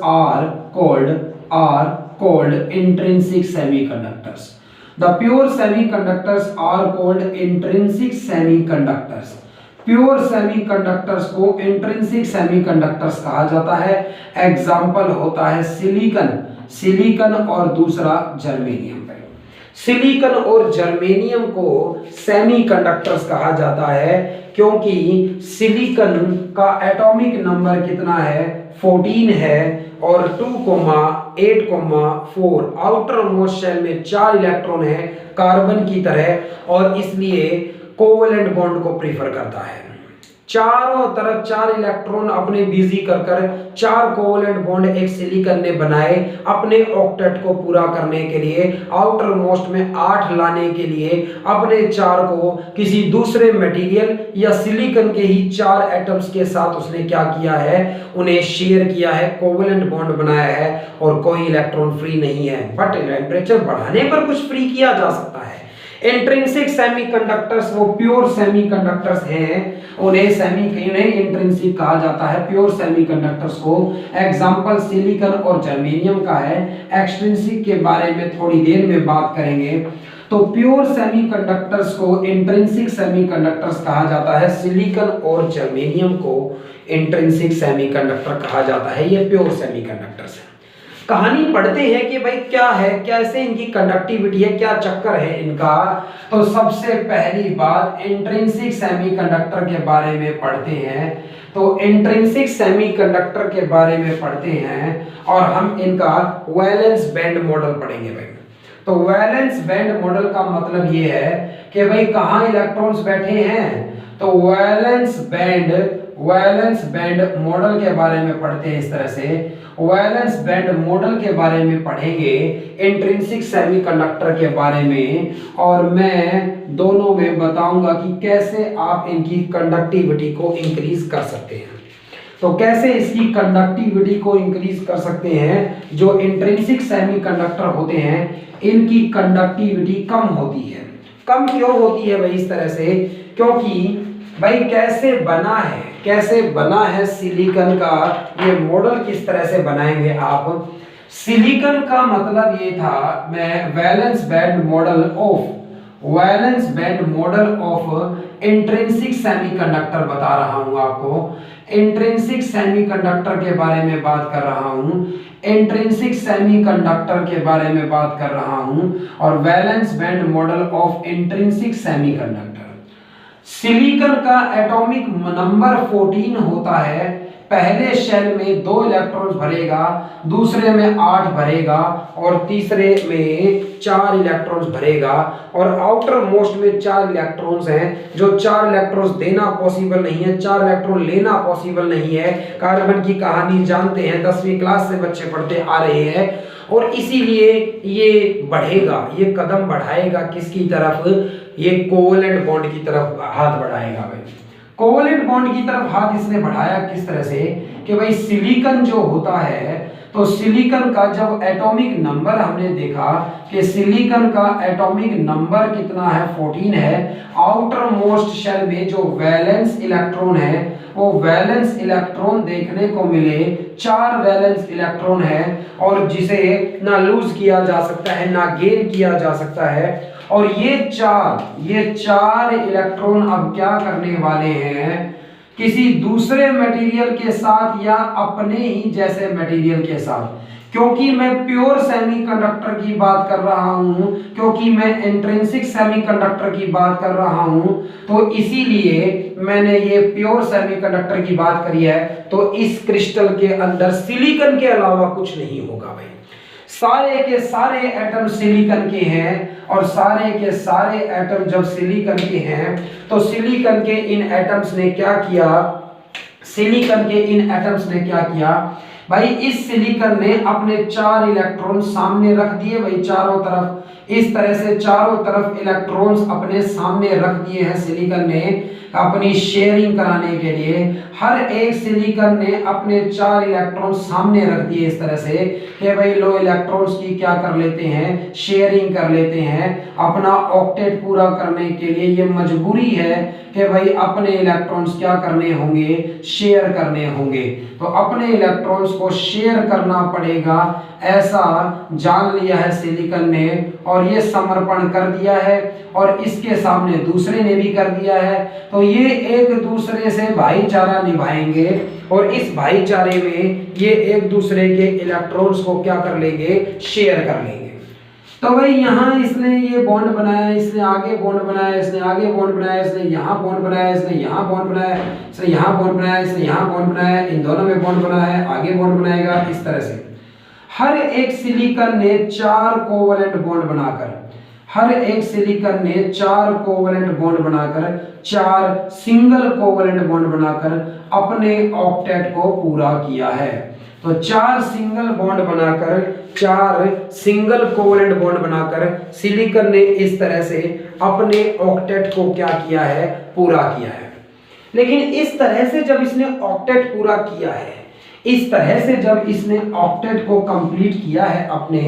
are called intrinsic semiconductors. The pure semiconductors are called intrinsic semiconductors. Pure semiconductors को इंट्रिंसिक सेमीकंडक्टर्स कहा जाता है। एग्जाम्पल होता है सिलिकॉन और दूसरा जर्मेनियम। सिलिकॉन और जर्मेनियम को सेमीकंडक्टर्स कहा जाता है क्योंकि सिलिकॉन का एटॉमिक नंबर कितना है, 14 है, और 2,8,4 आउटर मोस्ट शेल में 4 इलेक्ट्रॉन है कार्बन की तरह, और इसलिए कोवेलेंट बॉन्ड को प्रीफर करता है। चारों तरफ 4 इलेक्ट्रॉन अपने बिजी कर 4 कोवेलेंट बॉन्ड एक सिलिकॉन ने बनाए अपने ऑक्टेट को पूरा करने के लिए, आउटर मोस्ट में 8 लाने के लिए अपने 4 को किसी दूसरे मटेरियल या सिलिकॉन के ही 4 एटम्स के साथ उसने क्या किया है, उन्हें शेयर किया है, कोवेलेंट बॉन्ड बनाया है, और कोई इलेक्ट्रॉन फ्री नहीं है। बट टेम्परेचर बढ़ाने पर कुछ फ्री किया जा सकता है। इंट्रिंसिक सेमीकंडक्टर्स वो प्योर सेमीकंडक्टर्स हैं, उन्हें इंट्रिंसिक कहा जाता है, प्योर सेमीकंडक्टर्स को। एग्जांपल सिलिकॉन और जर्मेनियम का है। एक्सट्रिंसिक के बारे में थोड़ी देर में बात करेंगे। तो प्योर सेमीकंडक्टर्स को इंट्रिंसिक सेमीकंडक्टर्स कहा जाता है, सिलिकॉन और जर्मेनियम को इंट्रिंसिक सेमीकंडक्टर कहा जाता है। ये प्योर सेमीकंडक्टर्स है। कहानी पढ़ते हैं कि भाई क्या है, कैसे इनकी कंडक्टिविटी है, क्या चक्कर है इनका। तो सबसे पहली बात इंट्रिंसिक सेमीकंडक्टर के बारे में पढ़ते हैं। तो इंट्रिंसिक सेमीकंडक्टर के बारे में पढ़ते हैं और हम इनका वैलेंस बैंड मॉडल पढ़ेंगे भाई। तो वैलेंस बैंड मॉडल का मतलब ये है कि भाई कहाँ इलेक्ट्रॉन्स बैठे हैं। तो वैलेंस बैंड मॉडल के बारे में पढ़ते हैं इस तरह से। वैलेंस बैंड मॉडल के बारे में पढ़ेंगे, इंट्रिंसिक सेमीकंडक्टर के बारे में, और मैं दोनों में बताऊंगा कि कैसे आप इनकी कंडक्टिविटी को इंक्रीज कर सकते हैं। तो कैसे इसकी कंडक्टिविटी को इंक्रीज कर सकते हैं। जो इंट्रिंसिक सेमीकंडक्टर होते हैं इनकी कंडक्टिविटी कम होती है। कम क्यों होती है भाई इस तरह से, क्योंकि भाई कैसे बना है सिलिकॉन का, ये मॉडल किस तरह से बनाएंगे आप। सिलिकॉन का मतलब ये था, मैं valence band model of intrinsic semiconductor बता रहा हूं आपको। इंट्रिंसिक सेमीकंडक्टर के बारे में बात कर रहा हूं, इंट्रिंसिक सेमीकंडक्टर के बारे में बात कर रहा हूं, और valence band model of intrinsic semiconductor. Silicon का एटॉमिक नंबर 14 होता है पहले शेल में 2 इलेक्ट्रॉन्स भरेगा, दूसरे में 8 भरेगा और तीसरे में 4 इलेक्ट्रॉन्स भरेगा और आउटर मोस्ट में 4 इलेक्ट्रॉन्स हैं। जो 4 इलेक्ट्रॉन्स देना पॉसिबल नहीं है, 4 इलेक्ट्रॉन लेना पॉसिबल नहीं है। कार्बन की कहानी जानते हैं, 10वीं क्लास से बच्चे पढ़ते आ रहे हैं और इसीलिए ये बढ़ेगा, ये कदम बढ़ाएगा किसकी तरफ, ये कोवलेंट बॉन्ड की तरफ हाथ बढ़ाएगा भाई। कोवलेंट बॉन्ड की तरफ हाथ इसने बढ़ाया किस तरह से कि भाई सिलिकॉन जो होता है, तो सिलिकॉन का जब एटॉमिक नंबर हमने देखा कि सिलिकॉन का एटॉमिक नंबर कितना है, 14 है। आउटर मोस्ट शेल में जो वैलेंस इलेक्ट्रॉन है वो वैलेंस इलेक्ट्रॉन देखने को मिले 4 वैलेंस इलेक्ट्रॉन है और जिसे ना लूज किया जा सकता है ना गेन किया जा सकता है। और ये चार इलेक्ट्रॉन अब क्या करने वाले हैं, किसी दूसरे मटेरियल के साथ या अपने ही जैसे मटेरियल के साथ। क्योंकि मैं प्योर सेमीकंडक्टर की बात कर रहा हूं, क्योंकि मैं इंट्रिंसिक सेमीकंडक्टर की बात कर रहा हूं, तो इसीलिए मैंने ये प्योर सेमीकंडक्टर की बात करी है। तो इस क्रिस्टल के अंदर सिलिकॉन के अलावा कुछ नहीं होगा भाई। सारे के सारे एटम सिलिकॉन के हैं और सारे के सारे एटम जब सिलिकॉन के हैं तो सिलिकॉन के इन एटम्स ने क्या किया, सिलिकॉन के इन एटम्स ने क्या किया भाई, इस सिलिकॉन ने अपने 4 इलेक्ट्रॉन सामने रख दिए भाई चारों तरफ। इस तरह से चारों तरफ इलेक्ट्रॉन्स अपने सामने रख दिए हैं सिलिकॉन ने अपनी शेयरिंग कराने के लिए। हर एक सिलिकॉन ने अपने 4 इलेक्ट्रॉन सामने रख दिए इस तरह से कि भाई लो इलेक्ट्रॉन्स की क्या कर लेते हैं, शेयरिंग कर लेते हैं। अपना ऑक्टेट पूरा करने के लिए ये मजबूरी है कि भाई अपने इलेक्ट्रॉन्स क्या करने होंगे, शेयर करने होंगे। तो अपने इलेक्ट्रॉन्स को शेयर करना पड़ेगा, ऐसा जान लिया है सिलिकॉन ने और ये समर्पण कर दिया है और इसके सामने दूसरे ने भी कर दिया है। तो ये एक दूसरे से भाईचारा निभाएंगे और इस भाईचारे में ये एक दूसरे के इलेक्ट्रॉन्स को क्या कर लेंगे, शेयर कर लेंगे। तो भाई यहाँ इसने ये बॉन्ड बनाया, इसने आगे बॉन्ड बनाया, इसने आगे बॉन्ड बनाया, इसने यहाँ बॉन्ड बनाया, इसने यहाँ बॉन्ड बनाया, इसने यहाँ बॉन्ड बनाया, इसने यहाँ बॉन्ड बनाया, इन दोनों में बॉन्ड बनाया है, आगे बॉन्ड बनाएगा। इस तरह से हर एक सिलिकॉन ने 4 कोवलेंट बॉन्ड बनाकर, हर एक सिलिकॉन ने 4 कोवलेंट बॉन्ड बनाकर, 4 सिंगल कोवलेंट बॉन्ड बनाकर अपने ऑक्टेट को पूरा किया है। तो 4 सिंगल बॉन्ड बनाकर, 4 सिंगल कोवलेंट बॉन्ड बनाकर सिलिकॉन ने इस तरह से अपने ऑक्टेट को क्या किया है, पूरा किया है। लेकिन इस तरह से जब इसने ऑक्टेट पूरा किया है, इस तरह से जब इसने ऑक्टेट को कंप्लीट किया है अपने,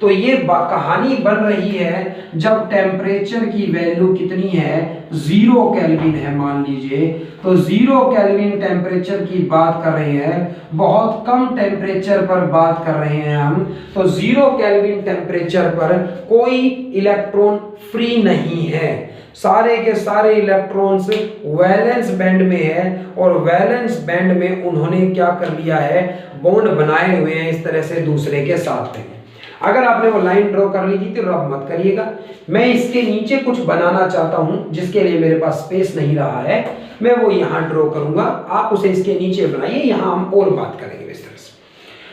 तो ये कहानी बन रही है जब टेम्परेचर की वैल्यू कितनी है, 0 केल्विन है मान लीजिए। तो 0 केल्विन टेम्परेचर की बात कर रहे हैं, बहुत कम टेम्परेचर पर बात कर रहे हैं हम। तो 0 केल्विन टेम्परेचर पर कोई इलेक्ट्रॉन फ्री नहीं है, सारे के सारे इलेक्ट्रॉन्स वैलेंस बैंड में है और वैलेंस बैंड में उन्होंने क्या कर लिया है, बॉन्ड बनाए हुए हैं इस तरह से दूसरे के साथ में। अगर आपने वो लाइन ड्रॉ कर ली थी तो रब मत करिएगा, मैं इसके नीचे कुछ बनाना चाहता हूं जिसके लिए मेरे पास स्पेस नहीं रहा है, मैं वो यहां ड्रॉ करूंगा, आप उसे इसके नीचे बनाइए, यहां हम और बात करेंगे इस तरह से।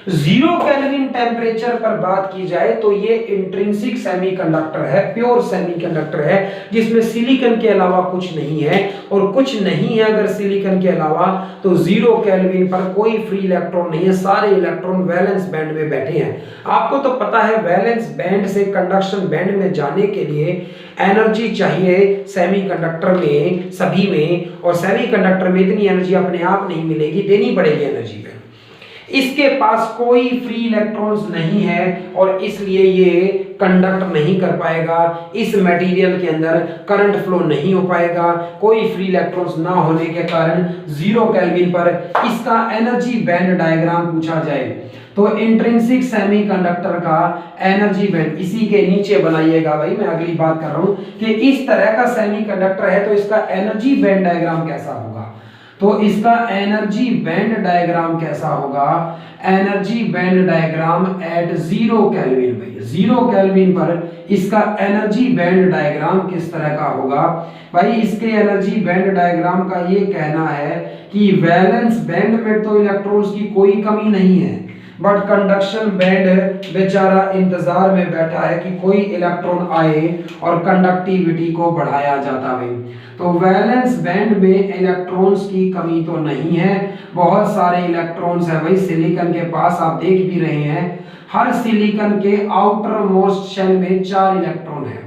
0 केल्विन टेम्परेचर पर बात की जाए तो ये इंट्रिंसिक सेमीकंडक्टर है, प्योर सेमीकंडक्टर है जिसमें सिलिकॉन के अलावा कुछ नहीं है। और कुछ नहीं है अगर सिलिकॉन के अलावा, तो 0 केल्विन पर कोई फ्री इलेक्ट्रॉन नहीं है, सारे इलेक्ट्रॉन वैलेंस बैंड में बैठे हैं। आपको तो पता है वैलेंस बैंड से कंडक्शन बैंड में जाने के लिए एनर्जी चाहिए सेमीकंडक्टर में, सभी में, और सेमीकंडक्टर में इतनी एनर्जी अपने आप नहीं मिलेगी, देनी पड़ेगी एनर्जी में। इसके पास कोई फ्री इलेक्ट्रॉन्स नहीं है और इसलिए ये कंडक्ट नहीं कर पाएगा, इस मटेरियल के अंदर करंट फ्लो नहीं हो पाएगा, कोई फ्री इलेक्ट्रॉन्स ना होने के कारण 0 केल्विन पर इसका एनर्जी बैंड डायग्राम पूछा जाए तो इंट्रिंसिक सेमीकंडक्टर का एनर्जी बैंड इसी के नीचे बनाइएगा। भाई मैं अगली बात कर रहा हूं कि इस तरह का सेमीकंडक्टर है तो इसका एनर्जी बैंड डायग्राम कैसा होगा। तो इसका एनर्जी बैंड डायग्राम कैसा होगा? Energy band diagram eight 0 kelvin भाई, 0 केल्विन पर इसका एनर्जी बैंड डायग्राम किस तरह का होगा? भाई इसके एनर्जी बैंड डायग्राम का ये कहना है कि वैलेंस बैंड में तो इलेक्ट्रॉन्स की कोई कमी नहीं है, बट कंडक्शन बैंड बेचारा इंतजार में बैठा है कि कोई इलेक्ट्रॉन आए और कंडक्टिविटी को बढ़ाया जाता है। तो वैलेंस बैंड में इलेक्ट्रॉन्स की कमी तो नहीं है, बहुत सारे इलेक्ट्रॉन्स है भाई सिलिकॉन के पास, आप देख भी रहे हैं। हर सिलिकॉन के आउटर मोस्ट शेल में 4 इलेक्ट्रॉन है।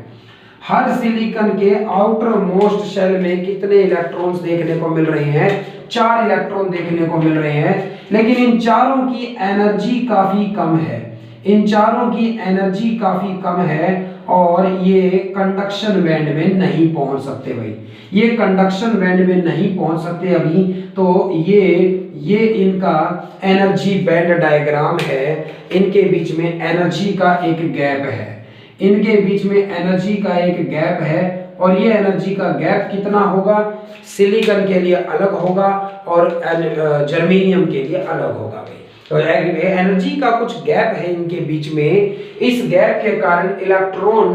हर सिलिकॉन के आउटर मोस्ट शेल में कितने इलेक्ट्रॉन्स देखने को मिल रहे हैं? 4 इलेक्ट्रॉन देखने को मिल रहे हैं। लेकिन इन चारों की एनर्जी काफी कम है, इन चारों की एनर्जी काफी कम है और ये कंडक्शन बैंड में नहीं पहुंच सकते भाई, ये कंडक्शन बैंड में नहीं पहुंच सकते अभी। तो ये इनका एनर्जी बैंड डायग्राम है, इनके बीच में एनर्जी का एक गैप है, इनके बीच में एनर्जी का एक गैप है। और ये एनर्जी का गैप कितना होगा? सिलिकॉन के लिए अलग होगा और जर्मेनियम के लिए अलग होगा भाई। तो एनर्जी का कुछ गैप है इनके बीच में, इस गैप के कारण इलेक्ट्रॉन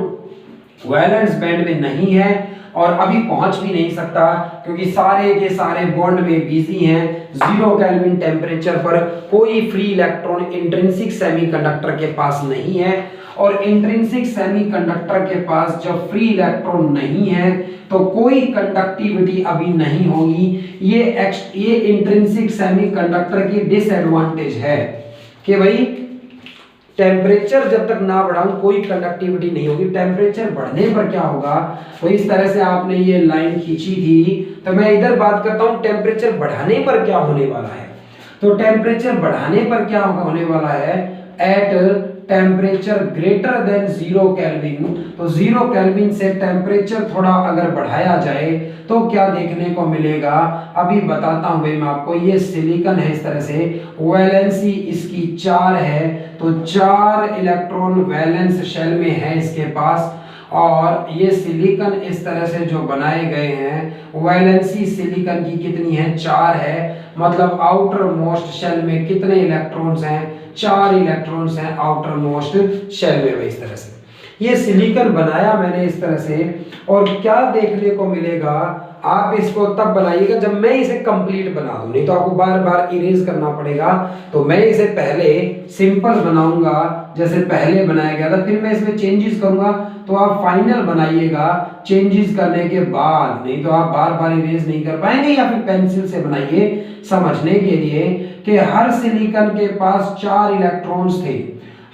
वैलेंस बैंड में नहीं है और अभी पहुंच भी नहीं सकता, क्योंकि सारे के सारे बॉन्ड में बिजी हैं। 0 केल्विन टेम्परेचर पर कोई फ्री इलेक्ट्रॉन इंट्रिंसिक सेमीकंडक्टर के पास नहीं है, और इंट्रिंसिक सेमीकंडक्टर के पास जब फ्री इलेक्ट्रॉन नहीं है तो कोई कंडक्टिविटी अभी नहीं होगी। ये इंट्रिंसिक सेमीकंडक्टर की डिसएडवांटेज है कि भाई टेम्परेचर जब तक ना बढ़ाऊं कोई कंडक्टिविटी नहीं होगी। टेम्परेचर बढ़ने पर क्या होगा? तो इस तरह से आपने ये लाइन खींची थी, तो मैं इधर बात करता हूं टेम्परेचर बढ़ाने पर क्या होने वाला है। तो टेम्परेचर बढ़ाने पर क्या होने वाला है? At temperature greater than 0 kelvin, तो 0 केल्विन से टेम्परेचर थोड़ा अगर बढ़ाया जाए तो क्या देखने को मिलेगा? अभी बताता हूं भाई मैं आपको। ये सिलिकॉन है, इस तरह से वैलेंसी इसकी 4 है, तो 4 इलेक्ट्रॉन वैलेंस शेल में है इसके पास। और ये सिलिकॉन इस तरह से जो बनाए गए हैं, वैलेंसी सिलिकॉन की कितनी है? 4 है। मतलब आउटर मोस्ट शेल में कितने इलेक्ट्रॉन्स हैं? 4 इलेक्ट्रॉन्स हैं आउटर मोस्ट शेल में। इस तरह से ये सिलिकॉन बनाया मैंने इस तरह से। और क्या देखने को मिलेगा? आप इसको तब बनाइएगा जब मैं इसे कंप्लीट बना दूं, नहीं तो आपको बार बार इरेज करना पड़ेगा। तो मैं इसे पहले सिंपल बनाऊंगा जैसे पहले बनाया गया था, फिर मैं इसमें चेंजेस करूंगा, तो आप फाइनल बनाइएगा चेंजेस करने के बाद, नहीं तो आप बार बार इरेज नहीं कर पाएंगे। या फिर पेंसिल से बनाइए समझने के लिए कि हर सिलिकॉन के पास 4 इलेक्ट्रॉन्स थे।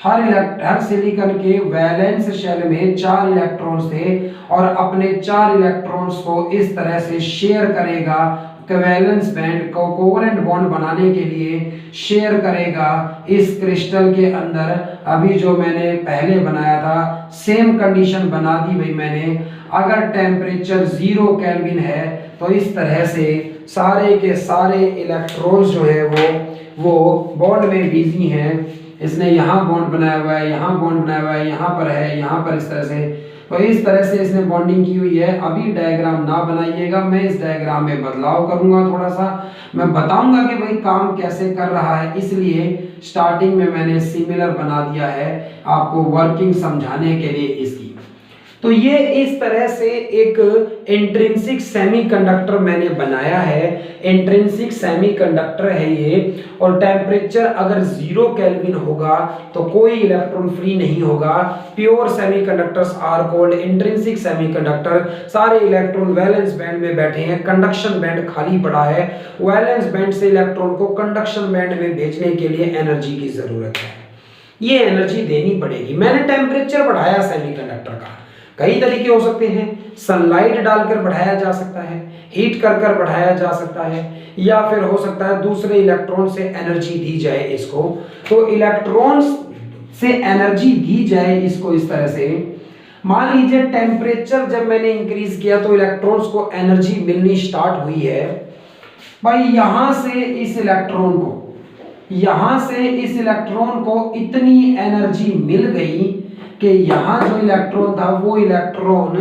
हर सिलिकॉन के वैलेंस शेल में 4 इलेक्ट्रॉन्स थे और अपने 4 इलेक्ट्रॉन्स को इस तरह से शेयर करेगा, वैलेंस बैंड को कोवेलेंट बॉन्ड बनाने के लिए शेयर करेगा इस क्रिस्टल के अंदर। अभी जो मैंने पहले बनाया था सेम कंडीशन बना दी भाई मैंने। अगर टेम्परेचर 0 केल्विन है तो इस तरह से सारे के सारे इलेक्ट्रॉन्स जो है वो बॉन्ड में बिजी हैं। इसने यहाँ बॉन्ड बनाया हुआ है, यहाँ बॉन्ड बनाया हुआ है, यहाँ पर है, यहाँ पर इस तरह से। तो इस तरह से इसने बॉन्डिंग की हुई है। अभी डायग्राम ना बनाइएगा, मैं इस डायग्राम में बदलाव करूंगा थोड़ा सा, मैं बताऊंगा कि भाई काम कैसे कर रहा है। इसलिए स्टार्टिंग में मैंने सिमिलर बना दिया है आपको वर्किंग समझाने के लिए इसकी। तो ये इस तरह से एक इंट्रिंसिक सेमीकंडक्टर मैंने बनाया है। इंट्रिंसिक सेमीकंडक्टर है ये, और टेम्परेचर अगर 0 केल्विन होगा तो कोई इलेक्ट्रॉन फ्री नहीं होगा। Pure semiconductors are called intrinsic semiconductor. सारे इलेक्ट्रॉन वैलेंस बैंड में बैठे हैं, कंडक्शन बैंड खाली पड़ा है। वैलेंस बैंड से इलेक्ट्रॉन को कंडक्शन बैंड में भेजने के लिए एनर्जी की जरूरत है, ये एनर्जी देनी पड़ेगी। मैंने टेम्परेचर बढ़ाया सेमीकंडक्टर का, कई तरीके हो सकते हैं। सनलाइट डालकर बढ़ाया जा सकता है, हीट कर कर बढ़ाया जा सकता है, या फिर हो सकता है दूसरे इलेक्ट्रॉन से एनर्जी दी जाए इसको। तो इलेक्ट्रॉन्स से एनर्जी दी जाए इसको इस तरह से। मान लीजिए टेम्परेचर जब मैंने इंक्रीज किया तो इलेक्ट्रॉन्स को एनर्जी मिलनी स्टार्ट हुई है भाई। यहां से इस इलेक्ट्रॉन को इतनी एनर्जी मिल गई कि यहाँ जो इलेक्ट्रॉन था वो इलेक्ट्रॉन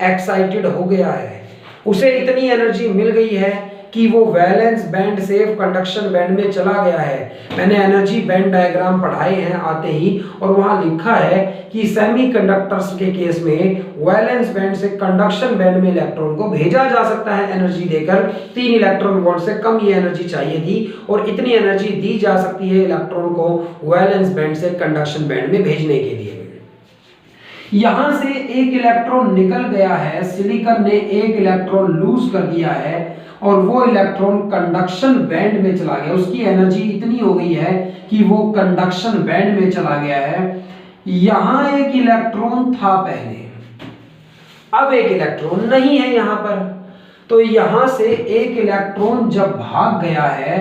एक्साइटेड हो गया है, उसे इतनी एनर्जी मिल गई है कि वो वैलेंस बैंड से कंडक्शन बैंड में चला गया है। मैंने एनर्जी बैंड डायग्राम पढ़ाए हैं आते ही, और वहां लिखा है कि सेमीकंडक्टर्स के केस में वैलेंस बैंड से कंडक्शन बैंड में इलेक्ट्रॉन को भेजा जा सकता है एनर्जी देकर। 3 इलेक्ट्रॉन वोल्ट से कम ये एनर्जी चाहिए थी, और इतनी एनर्जी दी जा सकती है इलेक्ट्रॉन को वैलेंस बैंड से कंडक्शन बैंड में भेजने के लिए। यहां से एक इलेक्ट्रॉन निकल गया है, सिलिकॉन ने एक इलेक्ट्रॉन लूज कर दिया है और वो इलेक्ट्रॉन कंडक्शन बैंड में चला गया। उसकी एनर्जी इतनी हो गई है कि वो कंडक्शन बैंड में चला गया है। यहां एक इलेक्ट्रॉन था पहले, अब एक इलेक्ट्रॉन नहीं है यहां पर। तो यहां से एक इलेक्ट्रॉन जब भाग गया है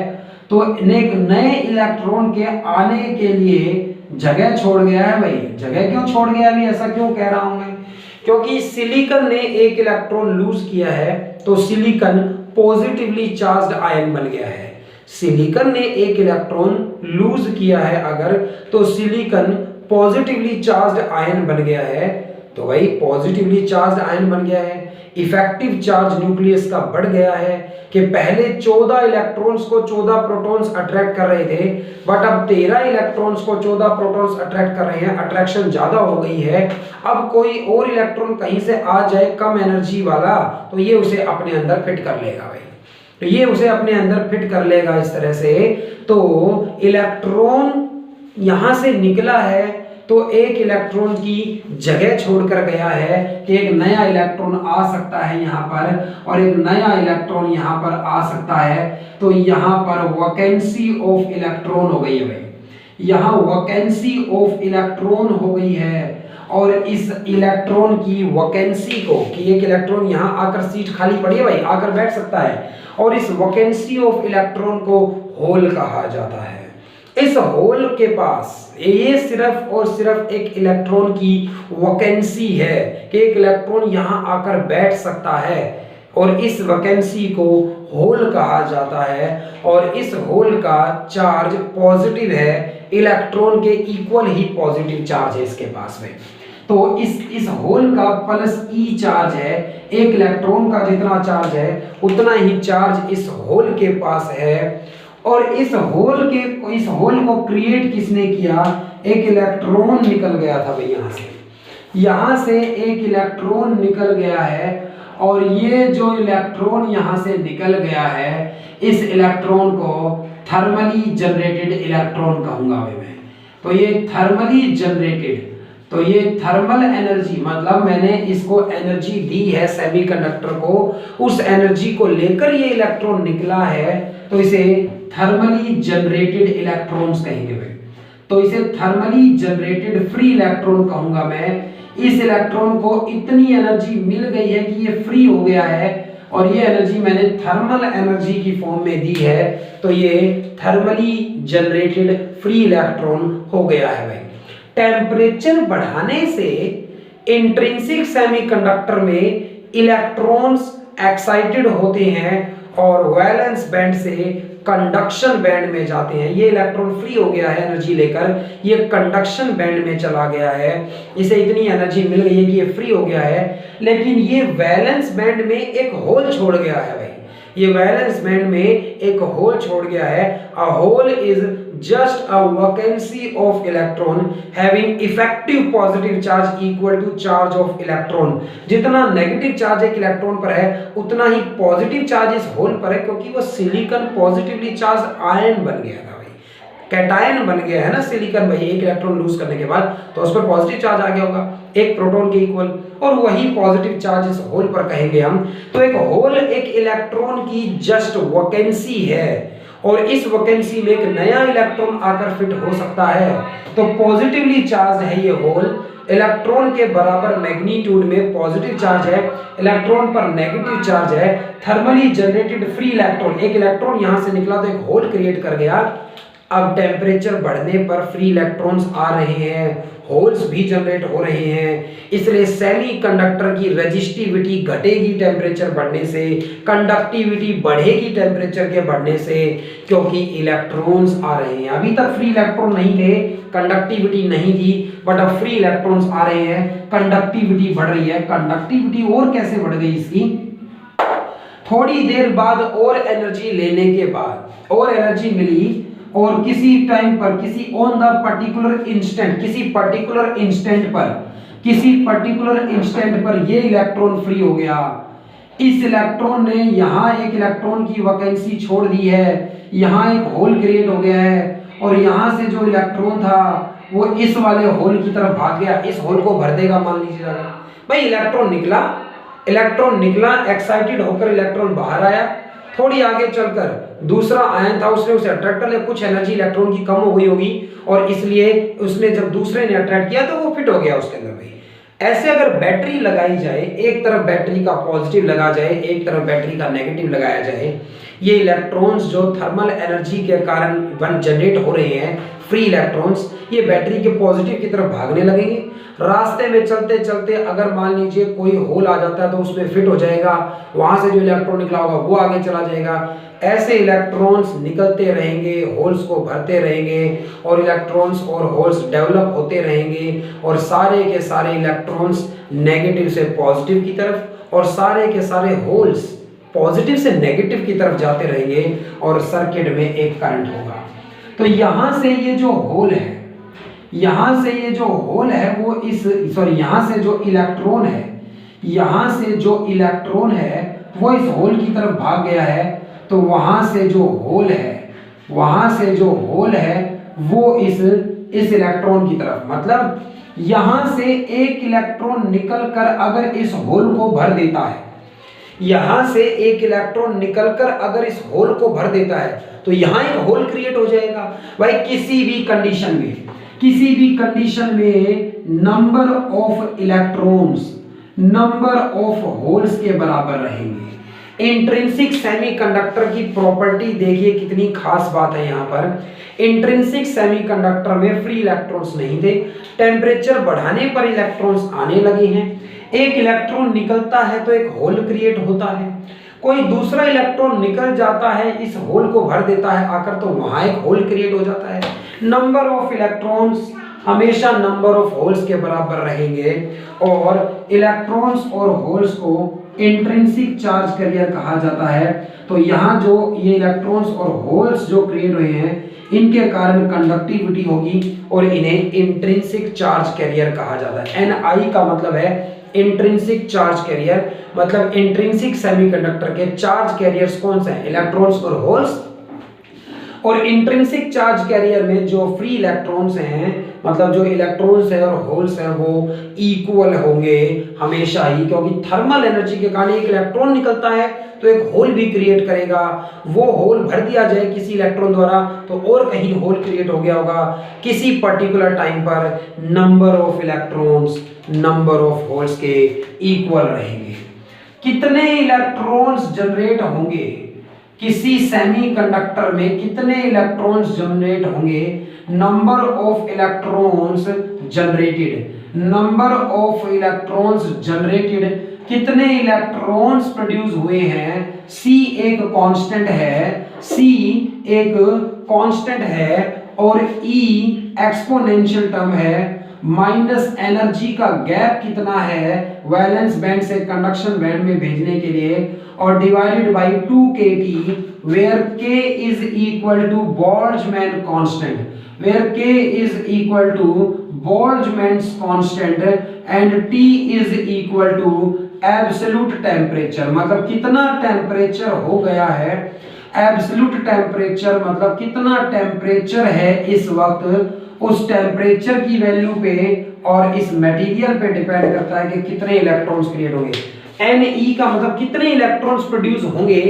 तो एक नए इलेक्ट्रॉन के आने के लिए जगह छोड़ गया है। भाई जगह क्यों छोड़ गया, अभी ऐसा क्यों कह रहा हूं मैं, क्योंकि सिलिकॉन ने एक इलेक्ट्रॉन लूज किया है तो सिलिकॉन पॉजिटिवली चार्ज्ड आयन बन गया है। सिलिकॉन ने एक इलेक्ट्रॉन लूज किया है अगर, तो सिलिकॉन पॉजिटिवली चार्ज्ड आयन बन गया है। तो भाई पॉजिटिवली चार्ज्ड आयन बन गया है, इफेक्टिव चार्ज न्यूक्लियस का बढ़ गया है कि पहले 14 इलेक्ट्रॉन्स को 14 प्रोटॉन्स अट्रैक्ट कर रहे थे, बट अब 13 इलेक्ट्रॉन्स को 14 प्रोटॉन्स अट्रैक्ट कर रहे हैं। अट्रैक्शन ज्यादा हो गई है। अब कोई और इलेक्ट्रॉन कहीं से आ जाए कम एनर्जी वाला, तो ये उसे अपने अंदर फिट कर लेगा। भाई तो ये उसे अपने अंदर फिट कर लेगा इस तरह से। तो इलेक्ट्रॉन यहां से निकला है तो एक इलेक्ट्रॉन की जगह छोड़कर गया है कि एक नया इलेक्ट्रॉन आ सकता है यहाँ पर, और एक नया इलेक्ट्रॉन यहाँ पर आ सकता है। तो यहाँ पर वैकेंसी ऑफ इलेक्ट्रॉन हो गई है। भाई यहाँ वैकेंसी ऑफ इलेक्ट्रॉन हो गई है, और इस इलेक्ट्रॉन की वैकेंसी को, कि एक इलेक्ट्रॉन यहाँ आकर सीट खाली पड़ी है भाई, आकर बैठ सकता है, और इस वैकेंसी ऑफ इलेक्ट्रॉन को होल कहा जाता है। इस होल के पास ये सिर्फ और सिर्फ एक इलेक्ट्रॉन की वैकेंसी है कि एक इलेक्ट्रॉन यहां आकर बैठ सकता है, और इस वैकेंसी को होल कहा जाता है। और इस होल का चार्ज पॉजिटिव है, इलेक्ट्रॉन के इक्वल ही पॉजिटिव चार्ज है इसके पास में। तो इस होल का प्लस ई चार्ज है, एक इलेक्ट्रॉन का जितना चार्ज है उतना ही चार्ज इस होल के पास है। और इस होल को क्रिएट किसने किया, एक इलेक्ट्रॉन निकल गया था भाई यहां से एक इलेक्ट्रॉन निकल गया है, और ये जो इलेक्ट्रॉन यहां से निकल गया है इस इलेक्ट्रॉन को थर्मली जनरेटेड इलेक्ट्रॉन कहूंगा भाई मैं। तो ये थर्मली जनरेटेड, तो ये थर्मल एनर्जी, मतलब मैंने इसको एनर्जी दी है सेमीकंडक्टर को, उस एनर्जी को लेकर ये इलेक्ट्रॉन निकला है, तो इसे थर्मली जनरेटेड इलेक्ट्रॉन्स कहेंगे भाई। तो इसे थर्मली जनरेटेड फ्री इलेक्ट्रॉन कहूंगा मैं। इस इलेक्ट्रॉन को इतनी एनर्जी मिल गई है कि ये फ्री हो गया है, और ये एनर्जी मैंने थर्मल एनर्जी की फॉर्म में दी है, तो ये थर्मली जनरेटेड फ्री इलेक्ट्रॉन हो गया है भाई। टेम्परेचर बढ़ाने से इंट्रिंसिक सेमीकंडक्टर में इलेक्ट्रॉन्स एक्साइटेड होते हैं और वैलेंस बैंड से कंडक्शन बैंड में जाते हैं। ये इलेक्ट्रॉन फ्री हो गया है एनर्जी लेकर, ये कंडक्शन बैंड में चला गया है, इसे इतनी एनर्जी मिल गई है कि ये फ्री हो गया है। लेकिन ये वैलेंस बैंड में एक होल छोड़ गया है भाई, ये वैलेंस बैंड में एक होल छोड़ गया है। A hole is just a vacancy of electron having effective positive charge equal to charge of electron। जितना नेगेटिव चार्ज एक इलेक्ट्रॉन पर है उतना ही पॉजिटिव चार्ज इस होल पर है, क्योंकि वो सिलिकॉन पॉजिटिवली चार्ज आयन बन गया था भाई, कैटायन बन गया है ना सिलिकॉन भाई। एक इलेक्ट्रॉन लूज करने के बाद तो उस पर पॉजिटिव चार्ज आ गया होगा एक प्रोटॉन के इक्वल, और वही पॉजिटिव चार्ज इस होल पर कहेंगे हम। तो एक होल एक इलेक्ट्रॉन की जस्ट वैकेंसी है, और इस वैकेंसी में एक नया इलेक्ट्रॉन आकर फिट हो सकता है। तो पॉजिटिवली चार्ज है ये होल, इलेक्ट्रॉन के बराबर मैग्नीट्यूड में पॉजिटिव चार्ज है, इलेक्ट्रॉन पर नेगेटिव चार्ज है। थर्मली जनरेटेड फ्री इलेक्ट्रॉन, एक इलेक्ट्रॉन यहां से निकला तो एक होल क्रिएट कर गया। अब टेम्परेचर बढ़ने पर फ्री इलेक्ट्रॉन्स आ रहे हैं, होल्स भी जनरेट हो रहे हैं, इसलिए सेमीकंडक्टर की रेजिस्टिविटी घटेगी टेम्परेचर बढ़ने से, कंडक्टिविटी बढ़ेगी टेम्परेचर के बढ़ने से, क्योंकि इलेक्ट्रॉन्स आ रहे हैं। अभी तक फ्री इलेक्ट्रॉन नहीं थे, कंडक्टिविटी नहीं थी, बट अब फ्री इलेक्ट्रॉन्स आ रहे हैं, कंडक्टिविटी बढ़ रही है। कंडक्टिविटी और कैसे बढ़ गई इसकी, थोड़ी देर बाद और एनर्जी लेने के बाद और एनर्जी मिली और किसी टाइम पर किसी ऑन द पर्टिकुलर इंस्टेंट किसी पर्टिकुलर इंस्टेंट पर ये इलेक्ट्रॉन फ्री हो गया। इस इलेक्ट्रॉन ने यहाँ एक इलेक्ट्रॉन की वैकेंसी छोड़ दी है, यहाँ एक होल क्रिएट हो गया है और यहाँ से जो इलेक्ट्रॉन था वो इस वाले होल की तरफ भाग गया, इस होल को भर देगा। मान लीजिए भाई इलेक्ट्रॉन निकला एक्साइटेड होकर इलेक्ट्रॉन बाहर आया, थोड़ी आगे चलकर दूसरा आयन था उसने उसे अट्रैक्ट कर लिया, कुछ एनर्जी इलेक्ट्रॉन की कम हो गई होगी और इसलिए उसने जब दूसरे ने अट्रैक्ट किया तो वो फिट हो गया उसके अंदर। भाई ऐसे अगर बैटरी लगाई जाए, एक तरफ बैटरी का पॉजिटिव लगा जाए, एक तरफ बैटरी का नेगेटिव लगाया जाए, ये इलेक्ट्रॉन्स जो थर्मल एनर्जी के कारण जनरेट हो रहे हैं फ्री इलेक्ट्रॉन्स, ये बैटरी के पॉजिटिव की तरफ भागने लगेंगे। रास्ते में चलते चलते अगर मान लीजिए कोई होल आ जाता है तो उसमें फिट हो जाएगा, वहां से जो इलेक्ट्रॉन निकला होगा वो आगे चला जाएगा। ऐसे इलेक्ट्रॉन्स निकलते रहेंगे, होल्स को भरते रहेंगे और इलेक्ट्रॉन्स और होल्स डेवलप होते रहेंगे और सारे के सारे इलेक्ट्रॉन्स नेगेटिव से पॉजिटिव की तरफ और सारे के सारे होल्स पॉजिटिव से नेगेटिव की तरफ जाते रहेंगे और सर्किट में एक करंट होगा। तो यहां से ये जो होल है, यहां से ये जो होल है वो यहां से जो इलेक्ट्रॉन है, यहां से जो इलेक्ट्रॉन है वो इस होल की तरफ भाग गया है। तो वहां से जो होल है वो इस इलेक्ट्रॉन की तरफ, मतलब यहां से एक इलेक्ट्रॉन निकलकर अगर इस होल को भर देता है, यहां से एक इलेक्ट्रॉन निकलकर अगर इस होल को भर देता है तो यहां एक होल क्रिएट हो जाएगा। भाई किसी भी कंडीशन में number of electrons number of holes के बराबर रहेंगे। इंट्रिंसिक सेमीकंडक्टर की प्रॉपर्टी देखिए कितनी खास बात है। यहाँ पर इंट्रिंसिक सेमीकंडक्टर में फ्री इलेक्ट्रॉन्स नहीं थे, टेम्परेचर बढ़ाने पर इलेक्ट्रॉन्स आने लगे हैं। एक इलेक्ट्रॉन निकलता है तो एक होल क्रिएट होता है, कोई दूसरा इलेक्ट्रॉन निकल जाता है इस होल को भर देता है आकर, तो वहां एक होल क्रिएट हो जाता है। नंबर ऑफ इलेक्ट्रॉन्स हमेशा नंबर ऑफ होल्स के बराबर रहेंगे और इलेक्ट्रॉन्स और होल्स को इंट्रिंसिक चार्ज कैरियर कहा जाता है। तो यहाँ जो ये इलेक्ट्रॉन्स और होल्स जो क्रिएट हुए हैं इनके कारण कंडक्टिविटी होगी और इन्हें इंट्रिंसिक चार्ज कैरियर कहा जाता है। Ni का मतलब है इंट्रिंसिक चार्ज कैरियर, मतलब इंट्रिंसिक सेमीकंडक्टर के चार्ज कैरियर्स कौन से हैं, इलेक्ट्रॉन्स और होल्स। और इंट्रिंसिक चार्ज कैरियर में जो फ्री इलेक्ट्रॉन्स हैं, मतलब जो इलेक्ट्रॉन्स हैं और होल्स हैं वो इक्वल होंगे हमेशा ही, क्योंकि थर्मल एनर्जी के कारण एक इलेक्ट्रॉन निकलता है तो एक होल भी क्रिएट करेगा। वो होल भर दिया जाए किसी इलेक्ट्रॉन द्वारा तो और कहीं होल क्रिएट हो गया होगा। किसी पर्टिकुलर टाइम पर number of electrons number of holes के इक्वल रहेंगे। कितने इलेक्ट्रॉन्स जनरेट होंगे किसी सेमीकंडक्टर में, कितने इलेक्ट्रॉन्स जनरेट होंगे, number of electrons generated, number of electrons generated, कितने इलेक्ट्रॉन्स प्रोड्यूस हुए हैं। C एक कांस्टेंट है और E एक्सपोनेंशियल टर्म है, माइनस एनर्जी का गैप कितना है वैलेंस बैंड से कंडक्शन बैंड में भेजने के लिए, और divided by 2kT where K is equal to Boltzmann constant, where K is equal to Boltzmann's constant and T is equal to absolute temperature, मतलब कितना टेम्परेचर हो गया है। एब्सोल्यूट टेम्परेचर मतलब कितना टेम्परेचर है इस वक्त, उस टेम्परेचर की वैल्यू पे और इस मटेरियल पे डिपेंड करता है कि कितने इलेक्ट्रॉन्स क्रिएट होंगे। Ne का मतलब कितने इलेक्ट्रॉन्स प्रोड्यूस होंगे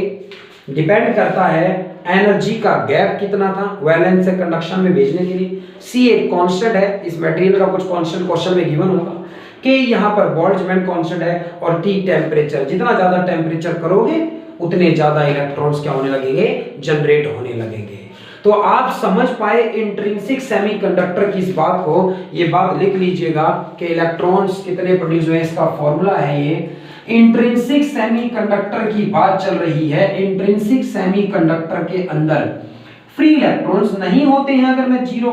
डिपेंड करता है एनर्जी का गैप कितना था वैलेंस से कंडक्शन में भेजने के लिए। C एक कांस्टेंट है, इस मटेरियल का कुछ कांस्टेंट क्वेश्चन में गिवन होगा। K यहाँ पर बोल्ट्जमैन कांस्टेंट है और T टेम्परेचर, जितना ज्यादा टेम्परेचर करोगे उतने ज्यादा इलेक्ट्रॉन्स क्या होने लगेंगे, जनरेट होने लगेंगे। तो आप समझ पाए इंट्रिंसिक सेमीकंडक्टर की इस बात को, ये बात लिख लीजिएगा कि इलेक्ट्रॉन्स कितने प्रोड्यूस हुए, इसका फॉर्मूला है ये। इंट्रिंसिक सेमीकंडक्टर की बात चल रही है। इंट्रिंसिक सेमीकंडक्टर के अंदर फ्री इलेक्ट्रॉन्स नहीं होते हैं। अगर मैं जीरो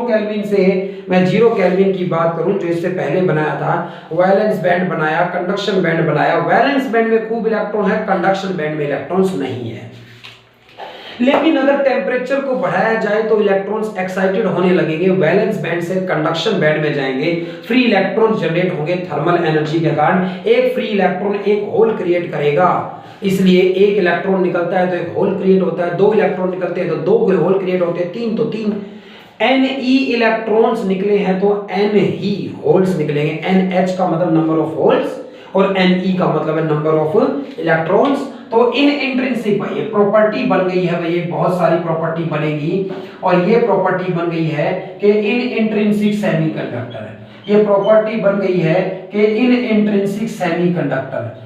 केल्विन की बात करूं, जो इससे पहले बनाया था, वैलेंस बैंड बनाया, कंडक्शन बैंड बनाया। वैलेंस बैंड में खूब इलेक्ट्रॉन है, कंडक्शन बैंड में इलेक्ट्रॉन्स नहीं है। लेकिन अगर टेम्परेचर को बढ़ाया जाए तो इलेक्ट्रॉन्स एक्साइटेड होने लगेंगे, वैलेंस बैंड से कंडक्शन बैंड में जाएंगे, फ्री इलेक्ट्रॉन्स जनरेट होंगे थर्मल एनर्जी के कारण। एक फ्री इलेक्ट्रॉन एक होल क्रिएट करेगा, इसलिए एक इलेक्ट्रॉन निकलता है तो एक होल क्रिएट होता है, दो इलेक्ट्रॉन निकलते हैं तो दो होल क्रिएट होते हैं, तीन तो तीन। Ne इलेक्ट्रॉन्स निकले हैं तो N ही होल्स निकलेंगे। NH का मतलब नंबर ऑफ होल्स और Ne का मतलब है नंबर ऑफ इलेक्ट्रॉन्स। तो इन इंट्रिंसिक भाई ये प्रॉपर्टी बन गई है, भाई ये बहुत सारी प्रॉपर्टी बनेगी, और ये प्रॉपर्टी बन गई है कि इन इंट्रिंसिक सेमीकंडक्टर, ये प्रॉपर्टी बन गई है कि in intrinsic semiconductor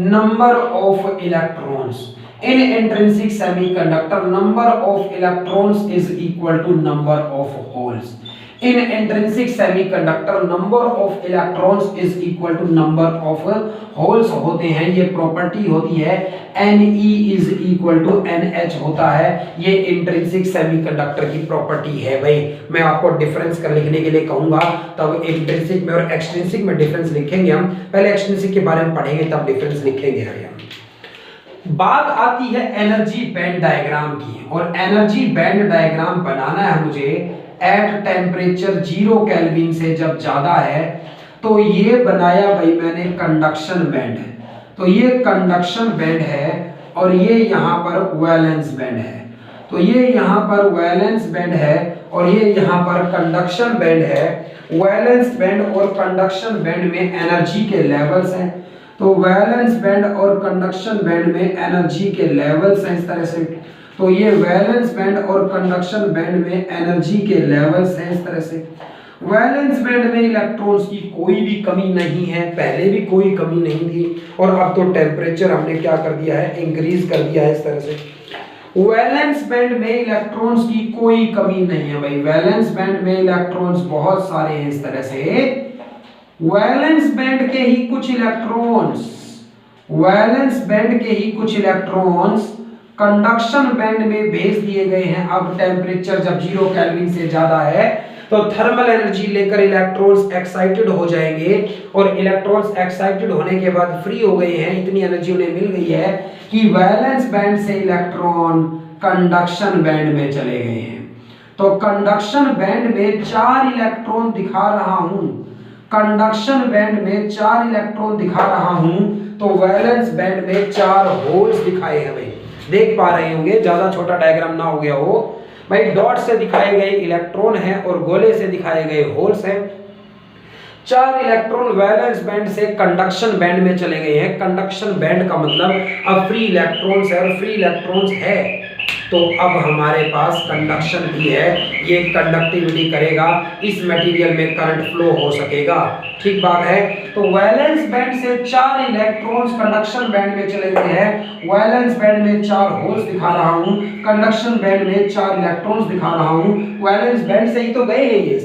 number of electrons, in intrinsic semiconductor number of electrons is equal to number of holes. In intrinsic semiconductor number of electrons is equal to number of holes होते हैं। ये property होती है Ne is equal to NH होता है, ये intrinsic semiconductor की property है। भाई मैं आपको डिफरेंस कर लिखने के लिए कहूंगा, तब इंट्रिंसिक में और एक्सट्रिंसिक में डिफरेंस लिखेंगे हम। पहले एक्सट्रिंसिक के बारे में पढ़ेंगे तब डिफरेंस लिखेंगे हम। बात आती है एनर्जी बैंड डायग्राम की, और एनर्जी बैंड डायग्राम बनाना है मुझे एट टेम्परेचर 0 केल्विन से जब ज्यादा है। तो ये बनाया भाई मैंने कंडक्शन बैंड, तो ये कंडक्शन बैंड है और ये यहाँ पर वैलेंस बैंड है। तो ये यहाँ पर वैलेंस बैंड है और ये यहाँ पर कंडक्शन बैंड है। वैलेंस बैंड और कंडक्शन बैंड में एनर्जी के लेवल्स हैं, तो वैलेंस बैंड और कंडक्शन बैंड में एनर्जी के लेवल्स हैं इस तरह से। तो ये वैलेंस बैंड और कंडक्शन बैंड में एनर्जी के लेवल्स हैं इस तरह से। वैलेंस बैंड में इलेक्ट्रॉन्स की कोई भी कमी नहीं है, पहले भी कोई कमी नहीं थी, और अब तो टेम्परेचर हमने क्या कर दिया है, इंक्रीज कर दिया है इस तरह से। वैलेंस बैंड में इलेक्ट्रॉन्स की कोई कमी नहीं है भाई, वैलेंस बैंड में इलेक्ट्रॉन्स बहुत सारे हैं इस तरह से। वैलेंस बैंड के ही कुछ इलेक्ट्रॉन्स कंडक्शन बैंड में भेज दिए गए हैं। अब टेम्परेचर जब 0 केल्विन से ज्यादा है तो थर्मल एनर्जी लेकर इलेक्ट्रॉन्स एक्साइटेड हो जाएंगे, और इलेक्ट्रॉन्स एक्साइटेड होने के बाद फ्री हो गए हैं, इतनी एनर्जी उन्हें मिल गई है कि वैलेंस बैंड से इलेक्ट्रॉन कंडक्शन बैंड में चले गए हैं। तो कंडक्शन बैंड में 4 इलेक्ट्रॉन दिखा रहा हूं, कंडक्शन बैंड में 4 इलेक्ट्रॉन दिखा रहा हूं, तो वैलेंस बैंड में 4 होल्स दिखाए हैं। भाई देख पा रहे होंगे, ज्यादा छोटा डायग्राम ना हो गया हो भाई। डॉट से दिखाए गए इलेक्ट्रॉन हैं और गोले से दिखाए गए होल्स हैं। 4 इलेक्ट्रॉन वैलेंस बैंड से कंडक्शन बैंड में चले गए हैं। कंडक्शन बैंड का मतलब अब फ्री इलेक्ट्रॉन्स है, और फ्री इलेक्ट्रॉन्स है तो अब हमारे पास कंडक्शन भी है, ये कंडक्टिविटी करेगा, इस मटेरियल में करंट फ्लो हो सकेगा। ठीक बात है। तो वैलेंस बैंड से 4 इलेक्ट्रॉन्स कंडक्शन बैंड में चले गए हैं। वैलेंस बैंड में 4 होल्स दिखा रहा हूं, कंडक्शन बैंड में 4 इलेक्ट्रॉन्स दिखा रहा हूं। वैलेंस बैंड से ही तो गए हैं ये।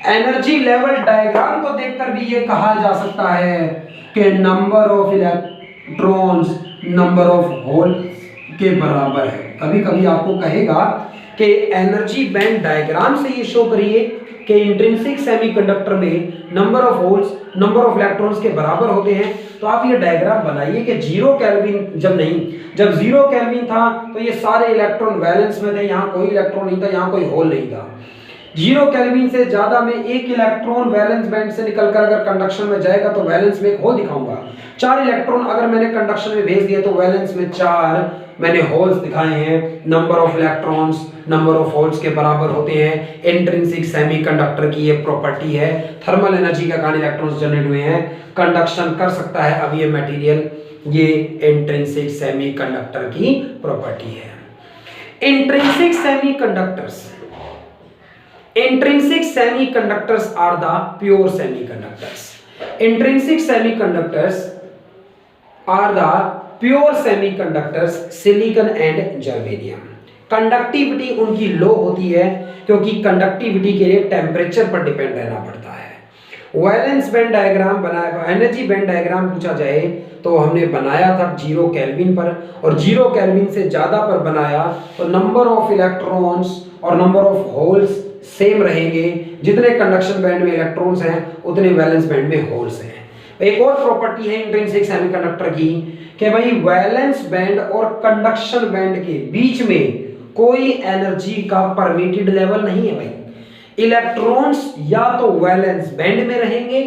एनर्जी लेवल डायग्राम को देखकर भी ये कहा जा सकता है कि number of electrons number of holes के बराबर है। कभी कभी आपको कहेगा कि एनर्जी बैंड डायग्राम से ये शो करिए कि इंट्रिंसिक सेमीकंडक्टर में number of holes number of electrons के बराबर होते हैं। तो आप ये डायग्राम बनाइए कि 0 केल्विन जब 0 केल्विन था तो ये सारे इलेक्ट्रॉन वैलेंस में थे, यहाँ कोई इलेक्ट्रॉन नहीं था, यहाँ कोई होल नहीं था। 0 केल्विन से ज्यादा में एक इलेक्ट्रॉन वैलेंस बैंड से निकलकर अगर कंडक्शन में जाएगा तो वैलेंस में एक होल दिखाऊंगा। 4 इलेक्ट्रॉन अगर मैंने कंडक्शन में भेज दिया तो वैलेंस में 4 मैंने होल्स दिखाए हैं। Number of electrons number of holes के बराबर होते हैं। इंट्रिंसिक सेमीकंडक्टर की ये प्रॉपर्टी है। थर्मल एनर्जी के कारण इलेक्ट्रॉन्स जनरेट हुए हैं, कंडक्शन कर सकता है अब ये मटेरियल, ये इंट्रिंसिक सेमीकंडक्टर की प्रॉपर्टी है। Intrinsic semiconductors are the pure semiconductors. Intrinsic semiconductors are the pure semiconductors, silicon and germanium. Conductivity उनकी लो होती है क्योंकि कंडक्टिविटी के लिए टेम्परेचर पर डिपेंड रहना पड़ता है। वैलेंस बैंड डायग्राम बनाया, एनर्जी बैंड डायग्राम पूछा जाए तो हमने बनाया था 0 केल्विन पर, और 0 केल्विन से ज़्यादा पर बनाया तो नंबर ऑफ इलेक्ट्रॉन्स और नंबर ऑफ होल्स सेम रहेंगे। जितने कंडक्शन बैंड में इलेक्ट्रॉन्स हैं उतने वैलेंस बैंड में होल्स हैं। एक और प्रॉपर्टी है इंट्रिंसिक सेमीकंडक्टर की कि भाई वैलेंस बैंड और कंडक्शन बैंड के बीच में कोई एनर्जी का परमिटेड लेवल नहीं है भाई। इलेक्ट्रॉन्स या तो वैलेंस बैंड में रहेंगे